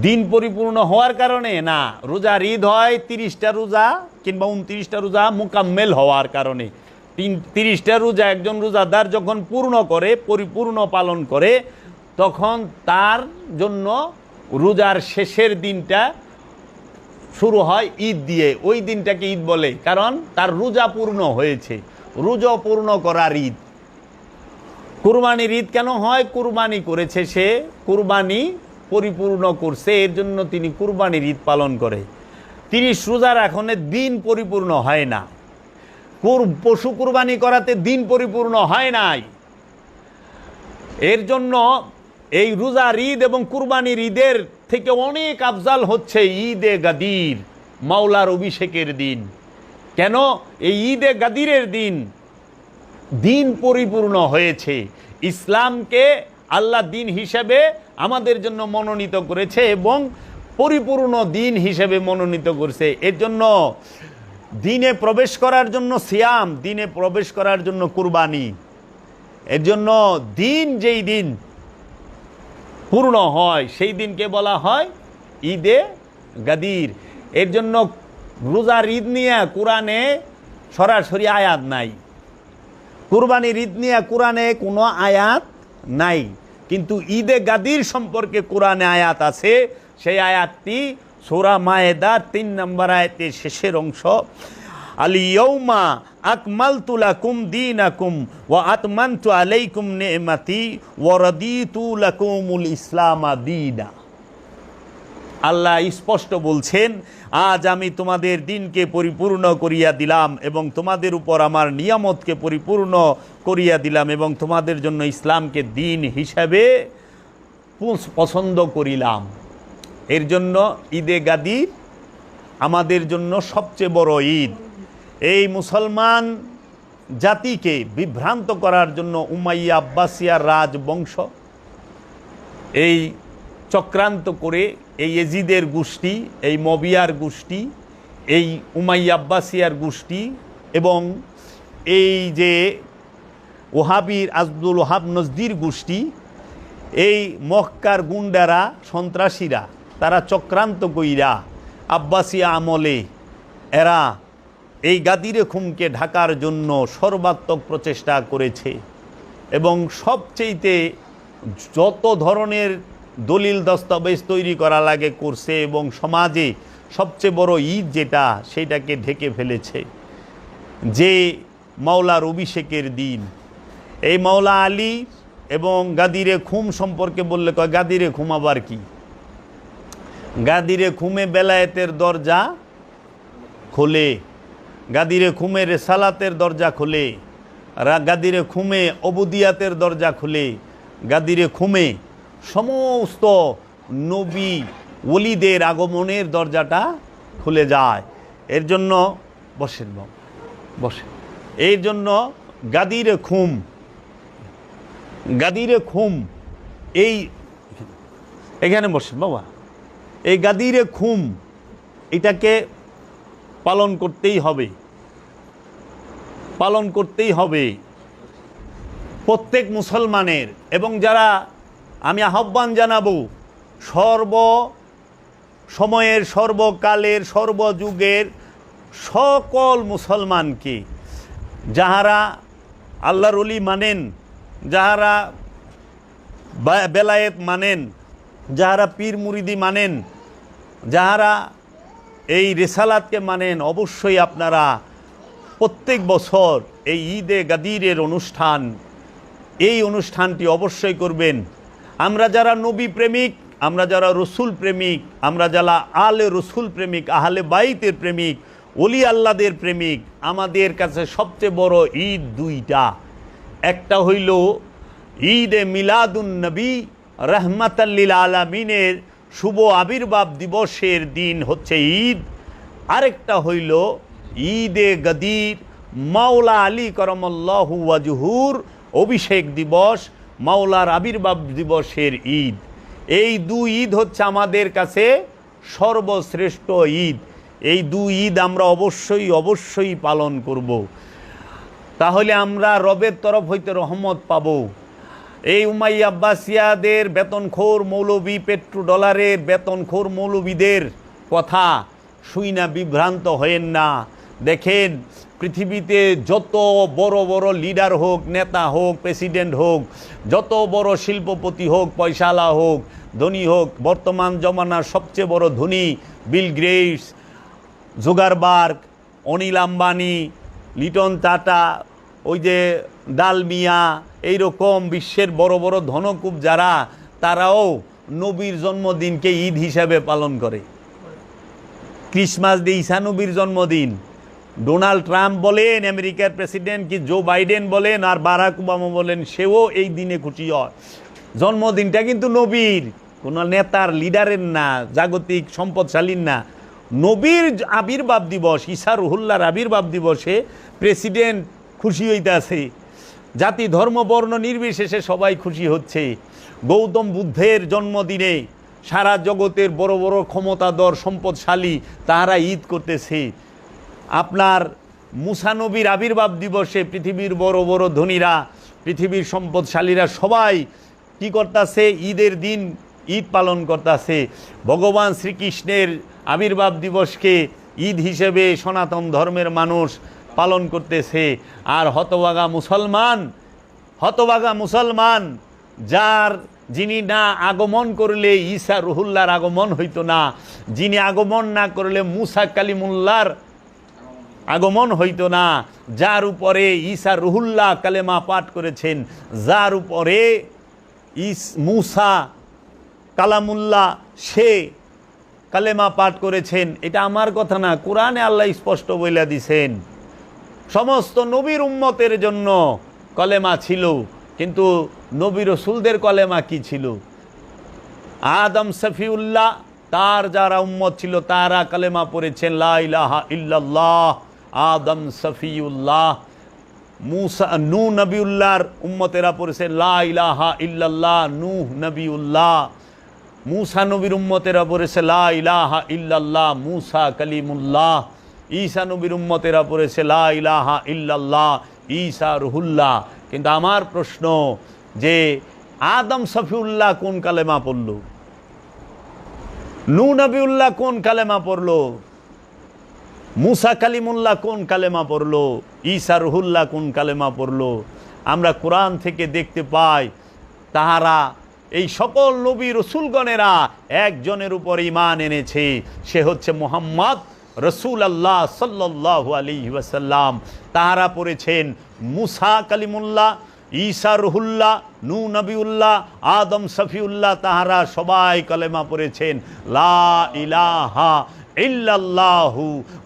দিন পরিপূর্ণ হওয়ার কারণে না, রোজার ঈদ হয় 30টা রোজা কিংবা 29টা রোজা মোকাম্মেল হওয়ার কারণে। 30টা রোজা একজন রোজাদার যখন পূর্ণ করে, পরিপূর্ণ পালন করে, তখন তার জন্য রোজার শেষের দিনটা শুরু হয় ঈদ দিয়ে। ওই দিনটাকে ঈদ বলে, কারণ তার রোজা পূর্ণ হয়েছে, রোজা পূর্ণ করার ঈদ। কুরবানির ঈদ কেন হয়? কুরবানি করেছে সে, কুরবানি পরিপূর্ণ করছে, এর জন্য তিনি কুরবানির ঈদ পালন করে। 30 রোজা রাখনের দিন পরিপূর্ণ হয় না, পশু কুরবানি করাতে দিন পরিপূর্ণ হয় নাই। এর জন্য এই রোজার ঈদ এবং কুরবানির ঈদের থেকে অনেক আফজাল হচ্ছে ঈদে গাদির, মাওলার অভিষেকের দিন। কেন? এই ঈদে গাদিরের দিন দিন পরিপূর্ণ হয়েছে। ইসলামকে আল্লাহ দিন হিসেবে আমাদের জন্য মনোনীত করেছে এবং পরিপূর্ণ দিন হিসেবে মনোনীত করেছে। এর জন্য দিনে প্রবেশ করার জন্য সিয়াম, দিনে প্রবেশ করার জন্য কুরবানি। এর জন্য দিন যেই দিন পূর্ণ হয় সেই দিনকে বলা হয় ঈদে গাদির। এর জন্য রোজার ঈদ নিয়ে কোরআনে সরাসরি আয়াত নাই, কুরবানির ঈদ নিয়ে কোরআনে কোনো আয়াত নাই, কিন্তু ঈদে গাদির সম্পর্কে কোরআনে আয়াত আছে। সেই আয়াতটি সূরা মায়েদার 3 নম্বর আয়াতের শেষের অংশ, আল-ইয়াউমা আকমালতু লাকুম দীনাকুম ওয়া আতমামতু আলাইকুম নি'মাতি ওয়া রাদিতু লাকুমুল ইসলামা দীনা। আল্লাহ স্পষ্ট বলছেন, আজ আমি তোমাদের দিনকে পরিপূর্ণ করিয়া দিলাম এবং তোমাদের উপর আমার নিয়ামতকে পরিপূর্ণ করিয়া দিলাম এবং তোমাদের জন্য ইসলামকে দিন হিসাবে পছন্দ করিলাম। এর জন্য ঈদে গাদির আমাদের জন্য সবচেয়ে বড় ঈদ। এই মুসলমান জাতিকে বিভ্রান্ত করার জন্য উমাইয়া আব্বাসিয়ার রাজবংশ এই চক্রান্ত করে এই এজিদের গোষ্ঠী, এই মবিয়ার গোষ্ঠী, এই উমাইয়া আব্বাসিয়ার গোষ্ঠী এবং এই যে ওহাবির আব্দুল ওহাব নজদির গোষ্ঠী, এই মক্কার গুন্ডারা সন্ত্রাসীরা তারা চক্রান্ত কইরা আব্বাসিয়া আমলে এরা এই গাদিরে খুমকে ঢাকার জন্য সর্বাত্মক প্রচেষ্টা করেছে এবং সবচেয়েতে যত ধরনের দলিল দস্তাবেজ তৈরি করা লাগে করছে এবং সমাজে সবচেয়ে বড় ঈদ যেটা সেইটাকে ঢেকে ফেলেছে। যে মাওলার অভিষেকের দিন, এই মাওলা আলী এবং গাদিরে খুম সম্পর্কে বললে কয় গাদিরে খুম আবার কি? গাদিরে খুমে বেলায়েতের দরজা খোলে, গাদিরে খুমে রেসালাতের দরজা খোলে, গাদিরে খুমে অবুদিয়াতের দরজা খুলে, গাদিরে খুমে সমস্ত নবী ওলিদের আগমনের দরজাটা খুলে যায়। এর জন্য বসেন বসেন, এই জন্য গাদিরে খুম, গাদিরে খুম এই এখানে বসেন বাবা, এই গাদিরে খুম এটাকে পালন করতেই হবে, পালন করতেই হবে প্রত্যেক মুসলমানের। এবং যারা আমি আহ্বান জানাবো সর্ব সময়ের, সর্বকালের, সর্বযুগের সকল মুসলমানকে, যাহারা আল্লাহর ওলি মানেন, যাহারা বেলায়েত মানেন, যাহারা পীর মুরিদি মানেন, যাহারা এই রেসালাতকে মানেন, অবশ্যই আপনারা প্রত্যেক বছর এই ঈদে গাদিরের অনুষ্ঠান, এই অনুষ্ঠানটি অবশ্যই করবেন। আমরা যারা নবী প্রেমিক, আমরা যারা রসুল প্রেমিক, আমরা যারা আলে রসুল প্রেমিক, আহলে বাইতের প্রেমিক, ওলি আল্লাদের প্রেমিক, আমাদের কাছে সবচেয়ে বড় ঈদ দুইটা। একটা হইল ঈদে মিলাদুন নবী রহমাতাল লিল আলামিনের শুভ আবির্ভাব দিবসের দিন হচ্ছে ঈদ। আরেকটা হইল ঈদে গাদির মাওলা আলী করমল্লাহু ওয়াজহুর অভিষেক দিবস, মাওলার আবির্ভাব দিবসের ঈদ। এই দুই ঈদ হচ্ছে আমাদের কাছে সর্বশ্রেষ্ঠ ঈদ। এই দুই ঈদ আমরা অবশ্যই পালন করব। তাহলে আমরা রবের তরফ হইতে রহমত পাব। এই উমাইয়া আব্বাসিয়াদের বেতনখোর মৌলবী, পেট্রোডলারের বেতনখোর মৌলবীদের কথা শুই না বিভ্রান্ত হয়েন না। দেখেন পৃথিবীতে যত বড় বড় লিডার হোক, নেতা হোক, প্রেসিডেন্ট হোক, যত বড় শিল্পপতি হোক, পয়সালা হোক, ধনী হোক, বর্তমান জমানার সবচেয়ে বড় ধনী Bill Gates, Zuckerberg, Anil Ambani, Liton Tata, ওই যে ডালমিয়া, এইরকম বিশ্বের বড় বড় ধনকুব যারা, তারাও নবীর জন্মদিনকে ঈদ হিসাবে পালন করে। ক্রিসমাস ডে ঈসা নবীর জন্মদিন। ডোনাল্ড ট্রাম্প বলেন, আমেরিকার প্রেসিডেন্ট কি জো বাইডেন বলেন, আর বারাক ওবামা বলেন, সেও এই দিনে খুশি হয়। জন্মদিনটা কিন্তু নবীর, কোনো নেতার, লিডারের না, জাগতিক সম্পদশালীর না। নবীর আবির্ভাব দিবস, ঈসা রুহুল্লাহর আবির্ভাব দিবসে প্রেসিডেন্ট খুশি হইতে আছে, জাতি ধর্ম বর্ণ নির্বিশেষে সবাই খুশি হচ্ছে। গৌতম বুদ্ধের জন্মদিনে সারা জগতের বড় বড় ক্ষমতাধর সম্পদশালী তাহারা ঈদ করতেছে। আপনার মুসা নবীর আবির্ভাব দিবসে পৃথিবীর বড় বড় ধনীরা, পৃথিবীর সম্পদশালীরা সবাই কি করতেছে? ঈদের দিন ঈদ পালন করতেছে। ভগবান শ্রীকৃষ্ণের আবির্ভাব দিবসকে ঈদ হিসেবে সনাতন ধর্মের মানুষ পালন করতেছে। আর হতভাগা মুসলমান যিনি না আগমন করলে ঈসা রুহুল্লাহর আগমন হইতো না, যিনি আগমন না করলে মুসা কালিমুল্লাহর আগমন হইতো না, যার উপরে ঈসা রুহুল্লাহ কালেমা পাঠ করেছেন, যার উপরে মুসা কালামুল্লাহ সে কালেমা পাঠ করেছেন, এটা আমার কথা না, কোরআনে আল্লাহ স্পষ্ট বইলা দিছেন। সমস্ত নবীর উম্মতের জন্য কলেমা ছিল, কিন্তু নবী রসুলদের কলেমা কি ছিল? আদম সফিউল্লাহ তার যারা উম্মত ছিল তারা কলেমা পড়েছেন লা ইলাহা ইল্লাল্লাহ, আদম সফিউল্লাহ। নূহ নবিউল্লাহর উম্মতেরা পড়েছেন লা ইলাহা ইল্লাল্লাহ, নূহ নবিউল্লাহ। মুসা নবীর উম্মতেরা পড়েছে লা ইলাহা ইল্লাল্লাহ, মুসা কালিমুল্লাহ। ঈসা নবীর উম্মতেরা পড়েছে লা ইলাহা ইল্লাল্লাহ, ঈসা রুহুল্লাহ। কিন্তু আমার প্রশ্ন যে আদম সফিউল্লাহ কোন কালেমা পড়ল? নূহ নবিউল্লাহ কোন কালেমা পড়ল? মুসা কালিমুল্লাহ কোন কালেমা পড়ল? ঈসা রুহুল্লাহ কোন কালেমা পড়ল? আমরা কোরআন থেকে দেখতে পাই তাহারা এই সকল নবী রসুলগণেরা একজনের উপর ঈমান এনেছে, সে হচ্ছে মুহাম্মদ রাসূলুল্লাহ সাল্লাল্লাহু আলাইহি ওয়াসাল্লাম। তাহারা পড়েছেন মুসা কালিমুল্লাহ, ঈসা রুহুল্লাহ, নূহ নবিউল্লাহ, আদম সফিউল্লাহ, তাহারা সবাই কালেমা পড়েছেন লা ইলাহা ইল্লাল্লাহু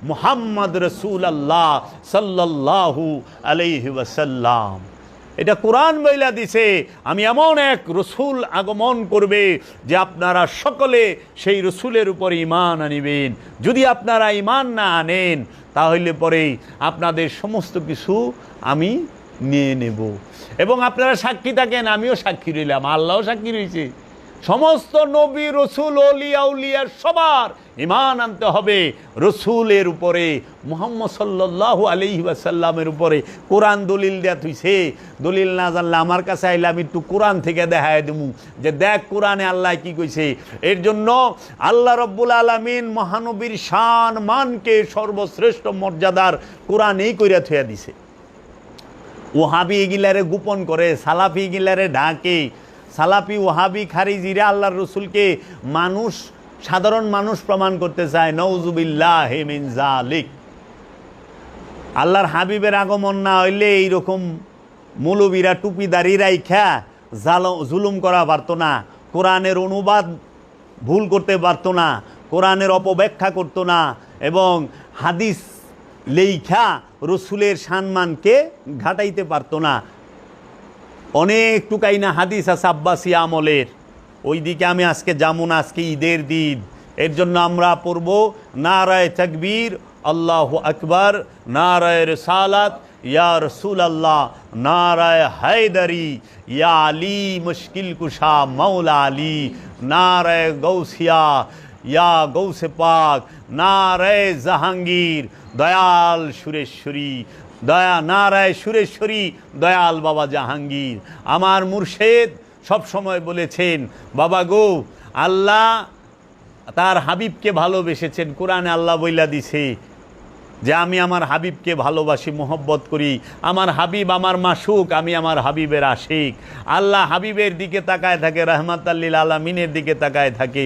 মুহাম্মদ রাসূলুল্লাহ সাল্লাল্লাহু আলাইহি ওয়াসাল্লাম। এটা কোরআন বইলা দিছে আমি এমন এক রসুল আগমন করবে যে আপনারা সকলে সেই রসুলের উপর ঈমান আনিবেন। যদি আপনারা ঈমান না আনেন তাহলে পরে আপনাদের সমস্ত কিছু আমি নিয়ে নেব। এবং আপনারা সাক্ষী থাকেন, আমিও সাক্ষী রইলাম, আল্লাহও সাক্ষী রয়েছে। সমস্ত নবী রসুল ওলিয়া উলিয়ার সবার ঈমান আনতে হবে রসুলের উপরে, মুহাম্মদ সাল্লাল্লাহু আলাইহি ওয়াসাল্লামের উপরে। কোরআন দলিল দেয়া তুইছে, দলিল না জানলে আমার কাছে আইলে আমি একটু কোরআন থেকে দেখায় দেবো যে দেখ কোরআনে আল্লাহ কি কইছে। এর জন্য আল্লাহ রব্বুল আলামিন মহানবীর শান মানকে সর্বশ্রেষ্ঠ মর্যাদার কোরআনেই কইরা থইয়া দিছে। ওহাবি এগিলারে গোপন করে, সালাফি এগিলারে ঢাকে। সালাফি ওহাবি খারিজিরা আল্লাহর রসুলকে সাধারণ মানুষ প্রমাণ করতে চায়। নাউজুবিল্লাহি মিন যালিক। আল্লাহর হাবিবের আগমন না হইলে এইরকম মৌলবীরা টুপি দাড়ি রাইখা জুলুম করা পারতো না, কোরআনের অনুবাদ ভুল করতে পারতো না, কোরআনের অপব্যাখ্যা করতো না, এবং হাদিস লেইখা রসুলের সম্মানকে ঘাটাইতে পারতো না। অনেক টুকাইনা হাদিস আছে আব্বাসী আমলের, ওই দিকে আমি আজকে যাবো না, আজকে ঈদের দিন। এর জন্য আমরা পড়ব নারায়ে তাকবীর, আল্লাহু আকবার, নারায়ে রিসালাত, ইয়া রাসূলুল্লাহ, নারায়ে হায়দারি, ইয়া আলী মুশকিল কুশা মাওলা আলী, নারায়ে গৌসিয়া, ইয়া গৌসে পাক, নারায়ে জাহাঙ্গীর, দয়াল সুরেশ্বরী, নারায়ে সুরেশ্বরী, দয়াল বাবা জাহাঙ্গীর। আমার মুর্শেদ সব সময় বলেছেন, বাবা গো, আল্লাহ তার হাবিবকে ভালোবেসেছেন। কোরআনে আল্লাহ বইলা দিছে যে আমি আমার হাবিবকে ভালোবাসি, মোহব্বত করি। আমার হাবিব আমার মাশুক, আমি আমার হাবিবের আশিক। আল্লাহ হাবিবের দিকে তাকায় থাকে, রাহমাতাল্লিল আলামিনের দিকে তাকায় থাকে।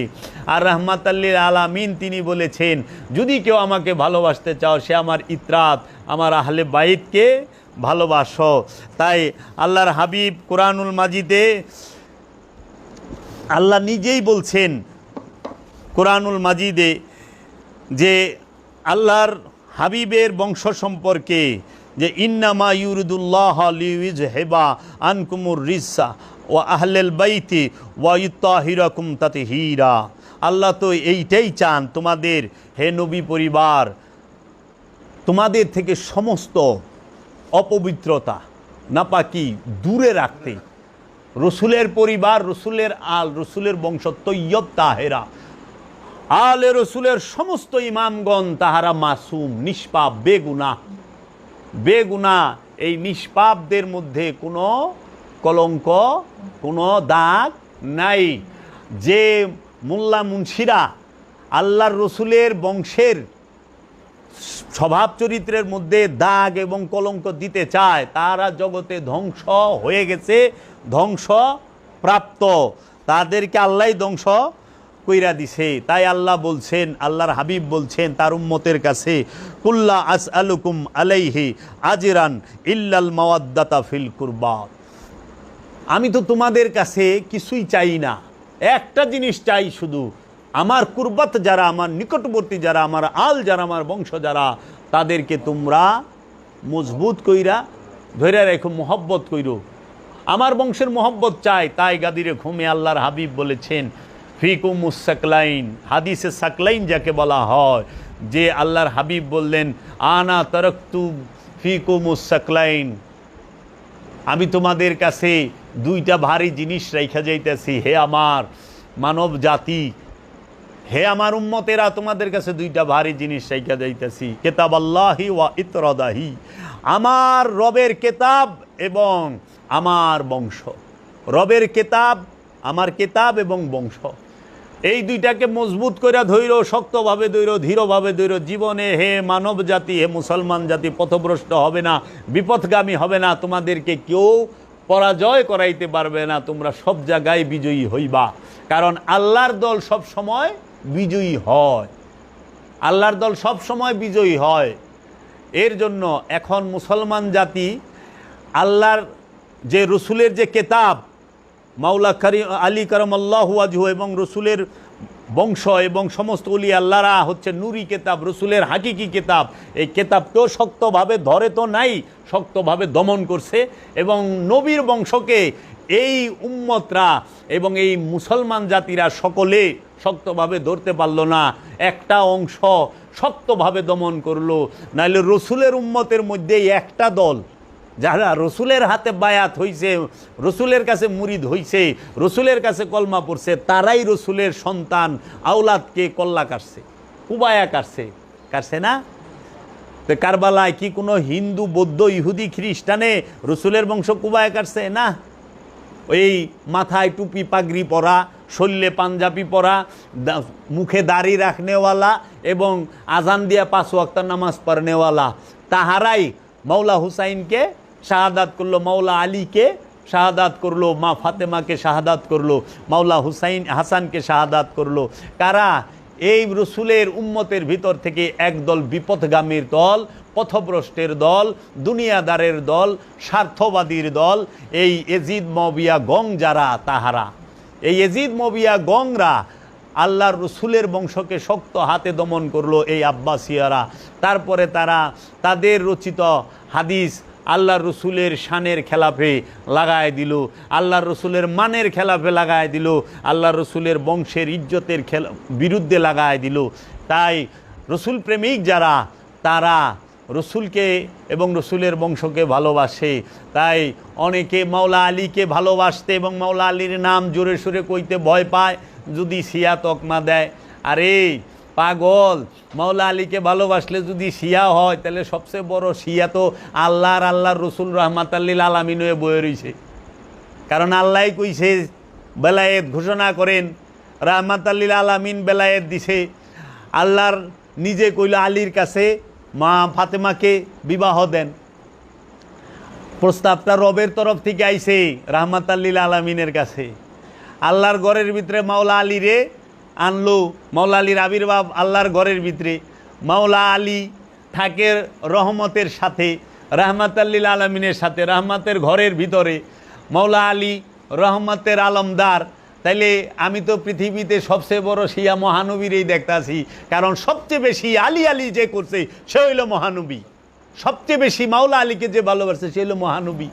আর রাহমাতাল্লিল আলামিন তিনি বলেছেন, যদি কেউ আমাকে ভালোবাসতে চাও সে আমার ইতরাত, আমার আহলে বাইতকে ভালোবাসো। তাই আল্লাহর হাবিব কোরআনুল মাজিদে আল্লাহ নিজেই বলছেন কোরআনুল মাজিদে যে আল্লাহর হাবিবের বংশ সম্পর্কে যে ইন্নামা ইউরিদুল্লাহ লিইয়ুযহিবা আনকুমুর রিজসা ওয়া আহলাল বাইতি ওয়া ইউতাহিরাকুম তাতহীরা। আল্লাহ তো এইটাই চান, তোমাদের হে নবী পরিবার, তোমাদের থেকে সমস্ত অপবিত্রতা, নাপাকি দূরে রাখতে। রসুলের পরিবার, রসুলের আল, রসুলের বংশ তৈয়ব তাহেরা, আলে রসুলের সমস্ত ইমামগণ তাহারা মাসুম, নিষ্পাপ, বেগুনাহ। বেগুনাহ, এই নিষ্পাপদের মধ্যে কোনো কলঙ্ক, কোনো দাগ নাই। যে মোল্লা মুন্সিরা আল্লাহর রসুলের বংশের স্বভাব চরিত্রের মধ্যে দাগ এবং কলঙ্ক দিতে চায়, তারা জগতে ধ্বংস হয়ে গেছে, ধ্বংস প্রাপ্ত, তাদেরকে আল্লাহ ধ্বংস কইরা দিছে। তাই আল্লাহ বলছেন, আল্লাহর হাবিব বলছেন তার উম্মতের কাছে, কুল্লা আসআলুকুম আলাইহি আজরান ইল্লাল মাওয়াদ্দাতা ফিল কুরবা। আমি তো তোমাদের কাছে কিছুই চাই না, একটা জিনিস চাই শুধু, আমার কুরবাত যারা, আমার নিকটবর্তী যারা, আমার আল যারা, আমার বংশ যারা, তাদেরকে তোমরা মজবুত কইরা ধরে রেখো, মোহব্বত কইরো। আমার বংশের মোহব্বত চাই। তাই গাদিরে ঘুমে আল্লাহর হাবিব বলেছেন ফিকুমুস সাকলাইন, হাদিসে সাকলাইন যাকে বলা হয়, যে আল্লাহর হাবিব বললেন আনা তারাকতু ফিকুমুস সাকলাইন, আমি তোমাদের কাছে দুইটা ভারী জিনিস রাইখা যাইতেছি, হে আমার মানব জাতি, হে আমার উম্মতেরা, তোমাদের কাছে দুইটা ভারী জিনিস রাইখা যাইতেছি, কিতাব আল্লাহি ওয়া ইতরাদাহি, আমার রবের কেতাব এবং আমার বংশ। রবের কেতাব, আমার কেতাব এবং বংশ, এই দুইটাকে মজবুত করে ধৈর্য, শক্তভাবে ধৈর্য, ধীরভাবে ধৈর্য। জীবনে হে মানব জাতি, হে মুসলমান জাতি পথভ্রষ্ট হবে না, বিপথগামী হবে না, তোমাদেরকে কেউ পরাজয় করাইতে পারবে না, তোমরা সব জায়গায় বিজয়ী হইবা। কারণ আল্লাহর দল সব সময় বিজয়ী হয়, আল্লাহর দল সব সময় বিজয়ী হয়। এর জন্য এখন মুসলমান জাতি আল্লাহর যে রসুলের যে কেতাব, মাওলা আলী কারামাল্লাহু ওয়াজহু এবং রসুলের বংশ এবং সমস্ত ওলি আল্লাহরা হচ্ছে নুরি কেতাব, রসুলের হাকিকি কেতাব, এই কেতাবকেও শক্তভাবে ধরে তো নাই, শক্তভাবে দমন করছে। এবং নবীর বংশকে এই উম্মতরা এবং এই মুসলমান জাতিরা সকলে শক্তভাবে ধরতে পারল না, একটা অংশ শক্তভাবে দমন করলো। নাইলে রসুলের উম্মতের মধ্যেই একটা দল যারা রসুলের হাতে বায়াত হইছে, রসুলের কাছে মুরিদ হইছে, রসুলের কাছে কলমা পড়ছে, তারাই রসুলের সন্তান আওলাদকে কল্লা কাটছে, কুবায়া কাটছে, কাটছে না? তো কারবালায় কি কোনো হিন্দু, বৌদ্ধ, ইহুদি, খ্রিস্টানে রসুলের বংশ কুবায়া কাটছে? না। ওই মাথায় টুপি পাগড়ি পরা, শরীরে পাঞ্জাবি পরা, মুখে দাড়ি রাখনেওয়ালা এবং আজান দিয়া 5 ওয়াক্ত নামাজ পড়নেওয়ালা, তাহারাই মাওলা হুসাইনকে শাহাদাত করলো, মাওলা আলীকে শাহাদাত করলো, মা ফাতেমাকে শাহাদাত করলো, মাওলা হুসাইন হাসানকে শাহাদাত করলো। কারা? এই রসুলের উম্মতের ভিতর থেকে একদল বিপথগামীর দল, পথভ্রষ্টের দল, দুনিয়াদারের দল, স্বার্থবাদীর দল, এই এজিদ মবিয়া গং যারা, তাহারা এই এজিদ মবিয়া গংরা আল্লাহর রসুলের বংশকে শক্ত হাতে দমন করলো, এই আব্বাসিয়ারা। তারপরে তারা তাদের রচিত হাদিস আল্লাহর রসুলের শানের খেলাফে লাগায় দিল, আল্লাহর রসুলের মানের খেলাফে লাগায় দিল, আল্লাহর রসুলের বংশের ইজ্জতের বিরুদ্ধে লাগায় দিল। তাই রসুল প্রেমিক যারা, তারা রসুলকে এবং রসুলের বংশকে ভালোবাসে। তাই অনেকে মাওলা আলীকে ভালোবাসতে এবং মাওলা আলীর নাম জোরে সোরে কইতে ভয় পায় যদি শিয়া তকমা দেয়। আরে পাগল, মাওলা আলীকে ভালোবাসলে যদি শিয়া হয়, তাহলে সবচেয়ে বড় শিয়া তো আল্লাহর রসুল রহমাতাল্লিল আলামিন হয়ে বয়ে রয়েছে। কারণ আল্লাহ কইছে, বেলায়েত ঘোষণা করেন, রহমাতাল্লিল আলামিন বেলায়েত দিছে। আল্লাহর নিজে কইল আলীর কাছে মা ফাতেমাকে বিবাহ দেন। প্রস্তাবটা রবের তরফ থেকে আইছে রহমাতাল্লিল আলামিনের কাছে। আল্লাহর ঘরের ভিতরে মাওলা আলীরে আনলো, মাওলা আলীর আবির্ভাব আল্লাহর ঘরের ভিতরে। মাওলা আলী থাকে রহমতের সাথে, রহমাতাল্লিল আলামিনের সাথে, রহমতের ঘরের ভিতরে। মাওলা আলী রহমতের আলমদার। তাইলে আমি তো পৃথিবীতে সবচেয়ে বড় শিয়া মহানবীরই দেখতাছি, কারণ সবচেয়ে বেশি আলী আলী যে করছে সে হইল মহানবী। সবচেয়ে বেশি মাওলা আলীকে যে ভালোবাসে সে হইল মহানবী।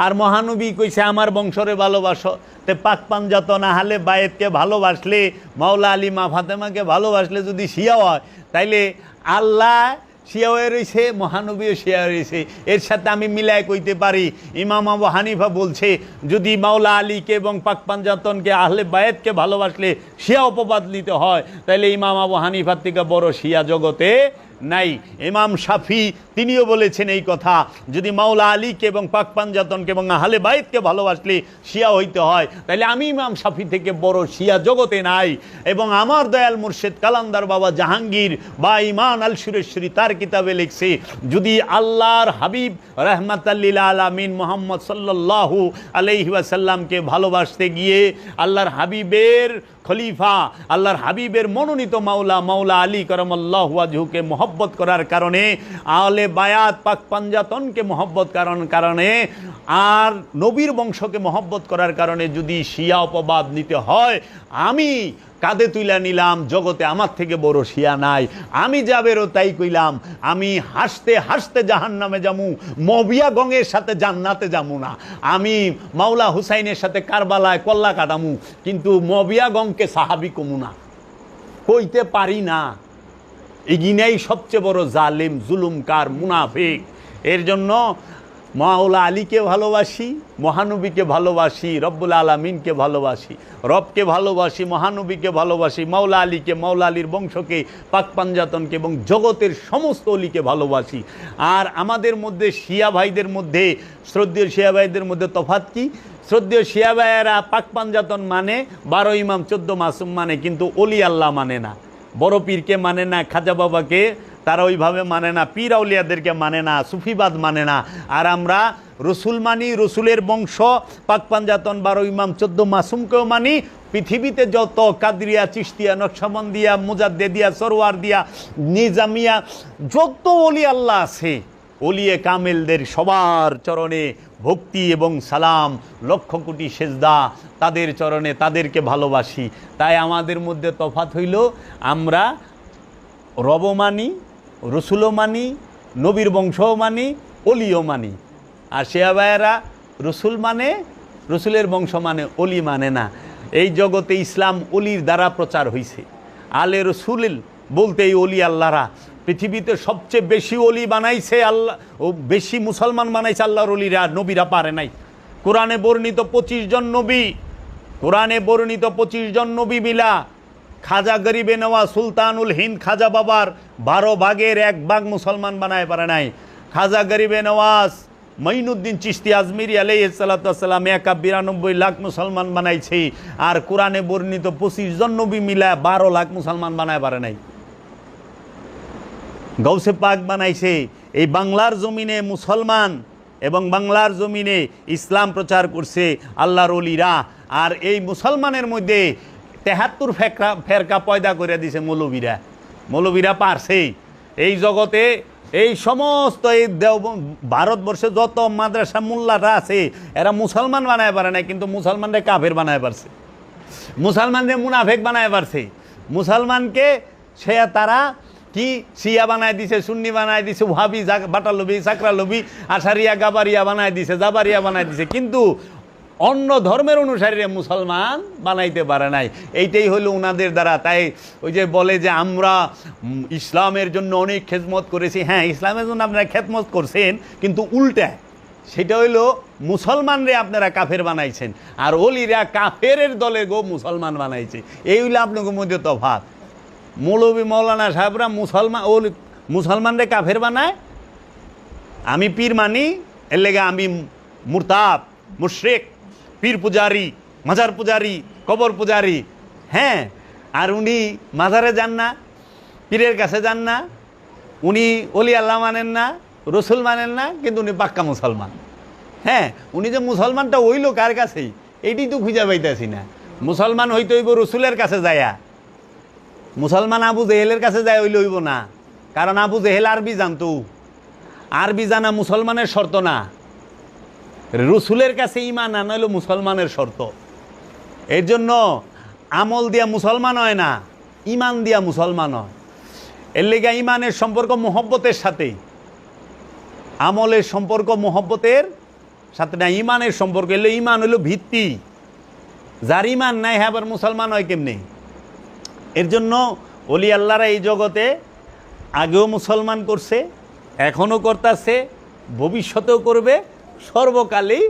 আর মহানবী কইছে আমার বংশরে ভালোবাসো। তে পাক পাঞ্জাতন আহলে বায়েতকে ভালোবাসলে, মাওলা আলী মা ফাতেমাকে ভালোবাসলে যদি শিয়া হয়, তাইলে আল্লাহ শিয়া হয়ে রয়েছে, মহানবীও শিয়া রয়েছে। এর সাথে আমি মিলায় কইতে পারি, ইমাম আবু হানিফা বলছে যদি মাওলা আলীকে এবং পাক পাঞ্জাতনকে আহলে বায়েতকে ভালোবাসলে শিয়া অপবাদ নিতে হয়, তাহলে ইমাম আবু হানিফার থেকে বড় শিয়া জগতে নাই। ইমাম শাফি তিনিও বলেছেন এই কথা, যদি মাওলা আলীকে এবং পাক পাঞ্জাতনকে এবং আহলে বাইতকে ভালোবাসলে শিয়া হইতে হয়, তাহলে আমি ইমাম শাফি থেকে বড় শিয়া জগতে নাই। এবং আমার দয়াল মুর্শিদ কালান্দার বাবা জাহাঙ্গীর বা ইমান আল সুরেশ্বরী তার কিতাবে লিখছে, যদি আল্লাহর হাবিব রহমাতাল্লিল আলামিন মুহাম্মদ সাল্লাল্লাহু আলাইহি ওয়াসাল্লামকে ভালোবাসতে গিয়ে আল্লাহর হাবিবের খলিফা, আল্লাহর হাবিবের মনোনীত মাওলা আলী করমাল্লাহু ওয়াজহুকে মহব্বত করার কারণে, আহলে বায়াত পাক পাঞ্জাতনকে মহব্বত করার কারণে, আর নবীর বংশকে মহব্বত করার কারণে যদি শিয়া অপবাদ নিতে হয়, আমি কাঁধে তুইলা নিলাম, জগতে আমার থেকে বড় শিয়া নাই। আমি যা বেরো তাই কইলাম, আমি হাসতে হাসতে জাহান্নামে যামু, মবিয়া গঙের সাথে জান্নাতে যামু না। আমি মাওলা হুসাইনের সাথে কারবালায় কল্লা কাটামু, কিন্তু মবিয়া গংকে সাহাবি কমু না, কইতে পারি না। এগিনাই সবচেয়ে বড় জালেম, জুলুমকার, মুনাফিক। এর জন্য মাওলা আলীকে ভালোবাসি, মহানবীকে ভালোবাসি, রব্বুল আলামিনকে ভালোবাসি, রবকে ভালোবাসি, মহানবীকে ভালোবাসি, মাওলা আলীকে, মাওলা আলীর বংশকে, পাক পাঞ্জাতনকে এবং জগতের সমস্ত অলিকে ভালোবাসি। আর আমাদের মধ্যে শিয়া ভাইদের মধ্যে, শ্রদ্ধেয় শিয়া ভাইদের মধ্যে তফাৎ কি? শ্রদ্ধেয় শিয়া ভাইয়েরা পাক পাঞ্জাতন মানে, 12 ইমাম 14 মাসুম মানে, কিন্তু অলি আল্লাহ মানে না, বড় পীরকে মানে না, খাজা বাবাকে তারা ওইভাবে মানে না, পীর আউলিয়াদেরকে মানে না, সুফিবাদ মানে না। আর আমরা রসুল মানি, রসুলের বংশ, পাক পাঞ্জাতন 12 ইমাম 14 মাসুমকেও মানি। পৃথিবীতে যত কাদরিয়া, চিশতিয়া, নকশবন্দিয়া, মুজাদ্দেদিয়া, সরওয়ার দিয়া, নিজামিয়া, যত ওলি আল্লাহ আছে, ওলিয়ে কামেলদের সবার চরণে ভক্তি এবং সালাম, লক্ষ কোটি সেজদা তাদের চরণে, তাদেরকে ভালোবাসি। তাই আমাদের মধ্যে তফাৎ হইল, আমরা রব মানি, রসুলও মানি, নবীর বংশও মানি, অলিও মানি। আর শিয়া ভাইয়েরা রসুল মানে, রসুলের বংশ মানে, অলি মানে না। এই জগতে ইসলাম অলির দ্বারা প্রচার হয়েছে। আলে রসুল বলতে এই অলি আল্লাহরা, পৃথিবীতে সবচেয়ে বেশি অলি বানাইছে আল্লাহ, ও বেশি মুসলমান বানাইছে আল্লাহর অলিরা, নবীরা পারে নাই। কোরআনে বর্ণিত 25 জন নবী, কোরআনে বর্ণিত 25 জন নবী মিলা খাজা গরিবে নেওয়া সুলতানুল হিন্দ খাজা বাবার 12 ভাগের 1 ভাগ মুসলমান বানায় পারে নাই। খাজা গরিবে নওয়াজ মঈনুদ্দিন চিশতি আজমিরি আলাইহিস সালাতু ওয়াস সালাম 92 লাখ মুসলমান বানাইছে। আর কোরআনে বর্ণিত 25 জন নবী মিলা 12 লাখ মুসলমান বানায় পারে নাই। গৌসে পাক বানাইছে। এই বাংলার জমিনে মুসলমান এবং বাংলার জমিনে ইসলাম প্রচার করছে আল্লাহর ওলিরা। আর এই মুসলমানের মধ্যে 73 ফেরকা পয়দা করে দিছে মৌলবীরা। মৌলবীরা পারছে এই জগতে, এই সমস্ত এই ভারতবর্ষে যত মাদ্রাসা মোল্লারা আছে, এরা মুসলমান বানায় পারে না, কিন্তু মুসলমানরা কাফের বানায় পারছে, মুসলমানদের মুনাফেক বানায় পারছে। মুসলমানকে সে তারা কি শিয়া বানায় দিছে, সুন্নি বানায় দিছে, ওয়াহাবি, বাটালবি, সাকরালবি, আশারিয়া, গাবারিয়া বানায় দিছে, জাবারিয়া বানায় দিছে, কিন্তু অন্য ধর্মের অনুসারীরা মুসলমান বানাইতে পারে নাই। এইটাই হলো ওনাদের দ্বারা। তাই ওই যে বলে যে আমরা ইসলামের জন্য অনেক খেদমত করেছি, হ্যাঁ ইসলামের জন্য আপনারা খেদমত করছেন, কিন্তু উল্টা সেটা হইলো মুসলমানরে আপনারা কাফের বানাইছেন, আর ওলিরা কাফের দলে গো মুসলমান বানাইছে। এই হইলো আপনাদের মধ্যে তফাৎ। মৌলবী মৌলানা সাহেবরা মুসলমানরে কাফের বানায়, আমি পীর মানি, এর লেগে আমি মুরতাদ, মুশরিক, পীর পূজারি, মাজার পূজারি, কবর পূজারি। হ্যাঁ, আর উনি মাজারে যান না, পীরের কাছে যান না, উনি অলি আল্লাহ মানেন না, রসুল মানেন না, কিন্তু উনি পাক্কা মুসলমান। হ্যাঁ, উনি যে মুসলমানটা হইল কার কাছেই, এইটাই তো খুঁজে পাইতেছি না। মুসলমান হইতে হইব রসুলের কাছে যায়া, মুসলমান আবু জেহেলের কাছে যায় হইলে হইব না, কারণ আবু জেহেল আরবি জানতো। আরবি জানা মুসলমানের শর্ত না, রসুলের কাছে ঈমান আনা হলো মুসলমানের শর্ত। এর জন্য আমল দিয়া মুসলমান হয় না, ঈমান দিয়া মুসলমান হয়। এর লেগে ঈমানের সম্পর্ক মোহব্বতের সাথে, আমলের সম্পর্ক মোহব্বতের সাথে না, ঈমানের সম্পর্ক। এলে ঈমান হলো ভিত্তি, যার ঈমান নাই আবার মুসলমান হয় কেমনে? এর জন্য ওলি আল্লাহরা এই জগতে আগেও মুসলমান করছে, এখনও করতেছে, ভবিষ্যতেও করবে, সর্বকালেই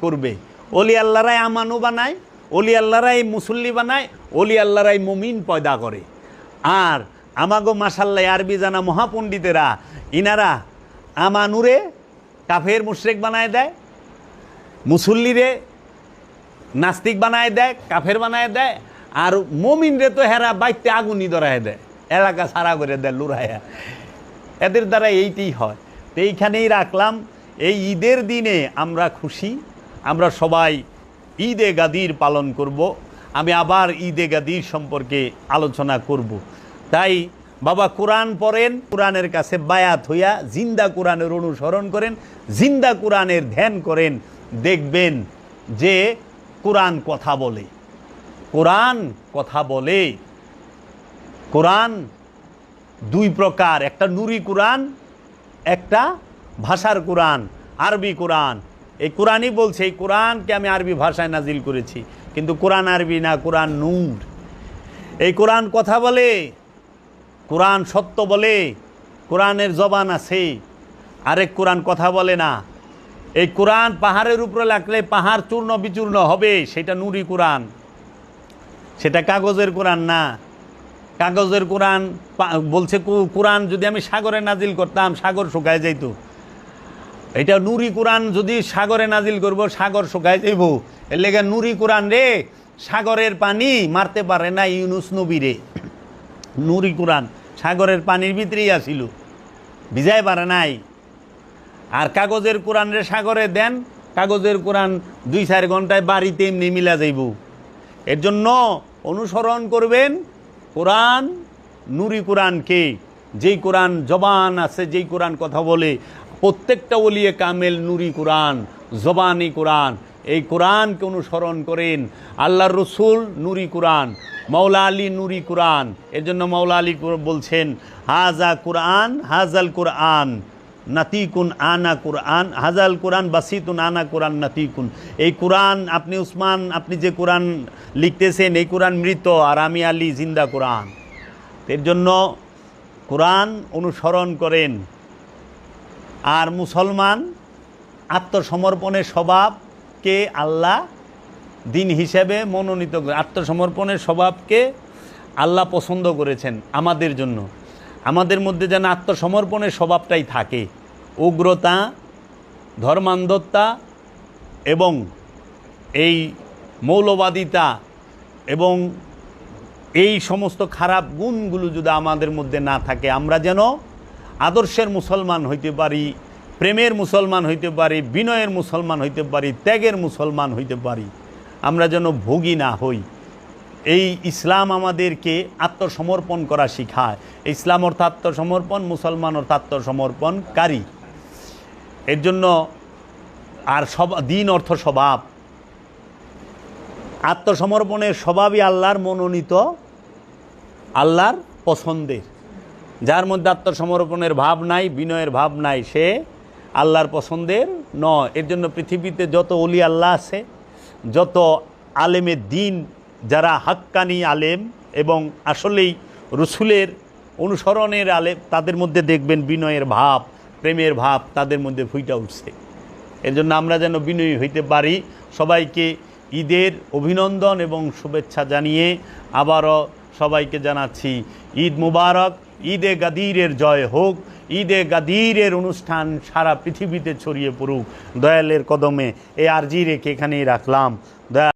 করবে। অলি আল্লাহরাই আমানু বানায়, অলি আল্লাহরাই মুসল্লি বানায়, অলি আল্লাহরাই মুমিন পয়দা করে। আর আমাগো মাশাল্লাহ আরবি জানা মহাপণ্ডিতেরা ইনারা আমানুরে কাফের মুশরিক বানায় দেয়, মুসল্লিরে নাস্তিক বানায় দেয়, কাফের বানায় দেয়, আর মুমিনরে তো হেরা বাইতে আগুনি ধরায় দেয়, এলাকা সারা করে দেয় লুরাইয়া। এদের দ্বারা এইটাই হয়। তো এইখানেই রাখলাম। এই ঈদের দিনে আমরা খুশি, আমরা সবাই ঈদে গাদির পালন করব। আমি আবার ঈদে গাদির সম্পর্কে আলোচনা করব। তাই বাবা কোরআন পড়েন, কোরআনের কাছে বায়াত হইয়া জিন্দা কোরআনের অনুসরণ করেন, জিন্দা কোরআনের ধ্যান করেন, দেখবেন যে কোরআন কথা বলে, কোরআন কথা বলে। কোরআন দুই প্রকার, একটা নুরি কোরআন, একটা ভাষার কোরআন, আরবি কোরআন। এই কোরআনই বলছে এই কোরআনকে আমি আরবি ভাষায় নাজিল করেছি, কিন্তু কোরআন আরবি না, কোরআন নূর। এই কোরআন কথা বলে, কোরআন সত্য বলে, কোরআনের জবান আছে। আরেক কোরআন কথা বলে না। এই কোরআন পাহাড়ের উপরে লাগলে পাহাড় চূর্ণ বিচূর্ণ হবে, সেটা নুরি কোরআন, সেটা কাগজের কোরআন না। কাগজের কোরআন বলছে কোরআন যদি আমি সাগরে নাজিল করতাম সাগর শুকায় যাইত। এটা নুরি কোরআন যদি সাগরে নাজিল করব সাগর শুকায় যাইব। এর লেগে নুরি কোরআন রে সাগরের পানি মারতে পারে না ইউনুস নবী রে। নুরি কোরআন সাগরের পানির ভিতরেই আসিল, ভিজাই পারে নাই। আর কাগজের কোরআন রে সাগরে দেন, কাগজের কোরআন 2-4 ঘন্টায় বাড়িতে এমনি মিলা যাইব। এর জন্য অনুসরণ করবেন কোরআন, নুরি কোরআনকে। যেই কোরআন জবান আছে, যেই কোরআন কথা বলে, প্রত্যেকটা ওলিয়ে কামেল নুরি কোরআন, জবানি কোরআন। এই কোরআনকে অনুসরণ করেন। আল্লাহর রসুল নুরি কোরআন, মাওলা আলী নুরি কোরআন। এর জন্য মাওলা আলী বলছেন হাজা কোরআন, হাজাল কোরআন নাতিকুন আনা কোরআন, হাজাল কোরআন বাসিতুন আনা কোরআন নাতিকুন। এই কোরআন আপনি উসমান, আপনি যে কোরআন লিখতেছেন এই কোরআন মৃত, আর আমি আলী জিন্দা কোরআন। এর জন্য কোরআন অনুসরণ করেন। আর মুসলমান আত্মসমর্পণের স্বভাবকে আল্লাহ দিন হিসেবে মনোনীত করে, আত্মসমর্পণের স্বভাবকে আল্লাহ পছন্দ করেছেন আমাদের জন্য। আমাদের মধ্যে যেন আত্মসমর্পণের স্বভাবটাই থাকে। উগ্রতা, ধর্মান্ধতা এবং এই মৌলবাদিতা এবং এই সমস্ত খারাপ গুণগুলো যদি আমাদের মধ্যে না থাকে, আমরা যেন আদর্শের মুসলমান হইতে পারি, প্রেমের মুসলমান হইতে পারি, বিনয়ের মুসলমান হইতে পারি, ত্যাগের মুসলমান হইতে পারি। আমরা যেন ভোগী না হই। এই ইসলাম আমাদেরকে আত্মসমর্পণ করা শিখায়। ইসলাম অর্থ আত্মসমর্পণ, মুসলমান অর্থ আত্মসমর্পণকারী। এর জন্য আর দিন অর্থ স্বভাব। আত্মসমর্পণের স্বভাবই আল্লাহর মনোনীত, আল্লাহর পছন্দের। যার মধ্যে আত্মসমর্পণের ভাব নাই, বিনয়ের ভাব নাই, সে আল্লাহর পছন্দের নয়। এর জন্য পৃথিবীতে যত ওলি আল্লাহ আছে, যত আলেমের দিন, যারা হাক্কানি আলেম এবং আসলেই রসুলের অনুসরণের আলেম, তাদের মধ্যে দেখবেন বিনয়ের ভাব, প্রেমের ভাব তাদের মধ্যে ফুইটা উঠছে। এর জন্য আমরা যেন বিনয়ী হইতে পারি। সবাইকে ঈদের অভিনন্দন এবং শুভেচ্ছা জানিয়ে আবারও সবাইকে জানাচ্ছি ঈদ মুবারক। ঈদে গাদিরের জয় হোক। ঈদে গাদিরের অনুষ্ঠান সারা পৃথিবীতে ছড়িয়ে পড়ুক দয়ালের কদমে। এই আরজি রেখে এখানেই রাখলাম। দয়া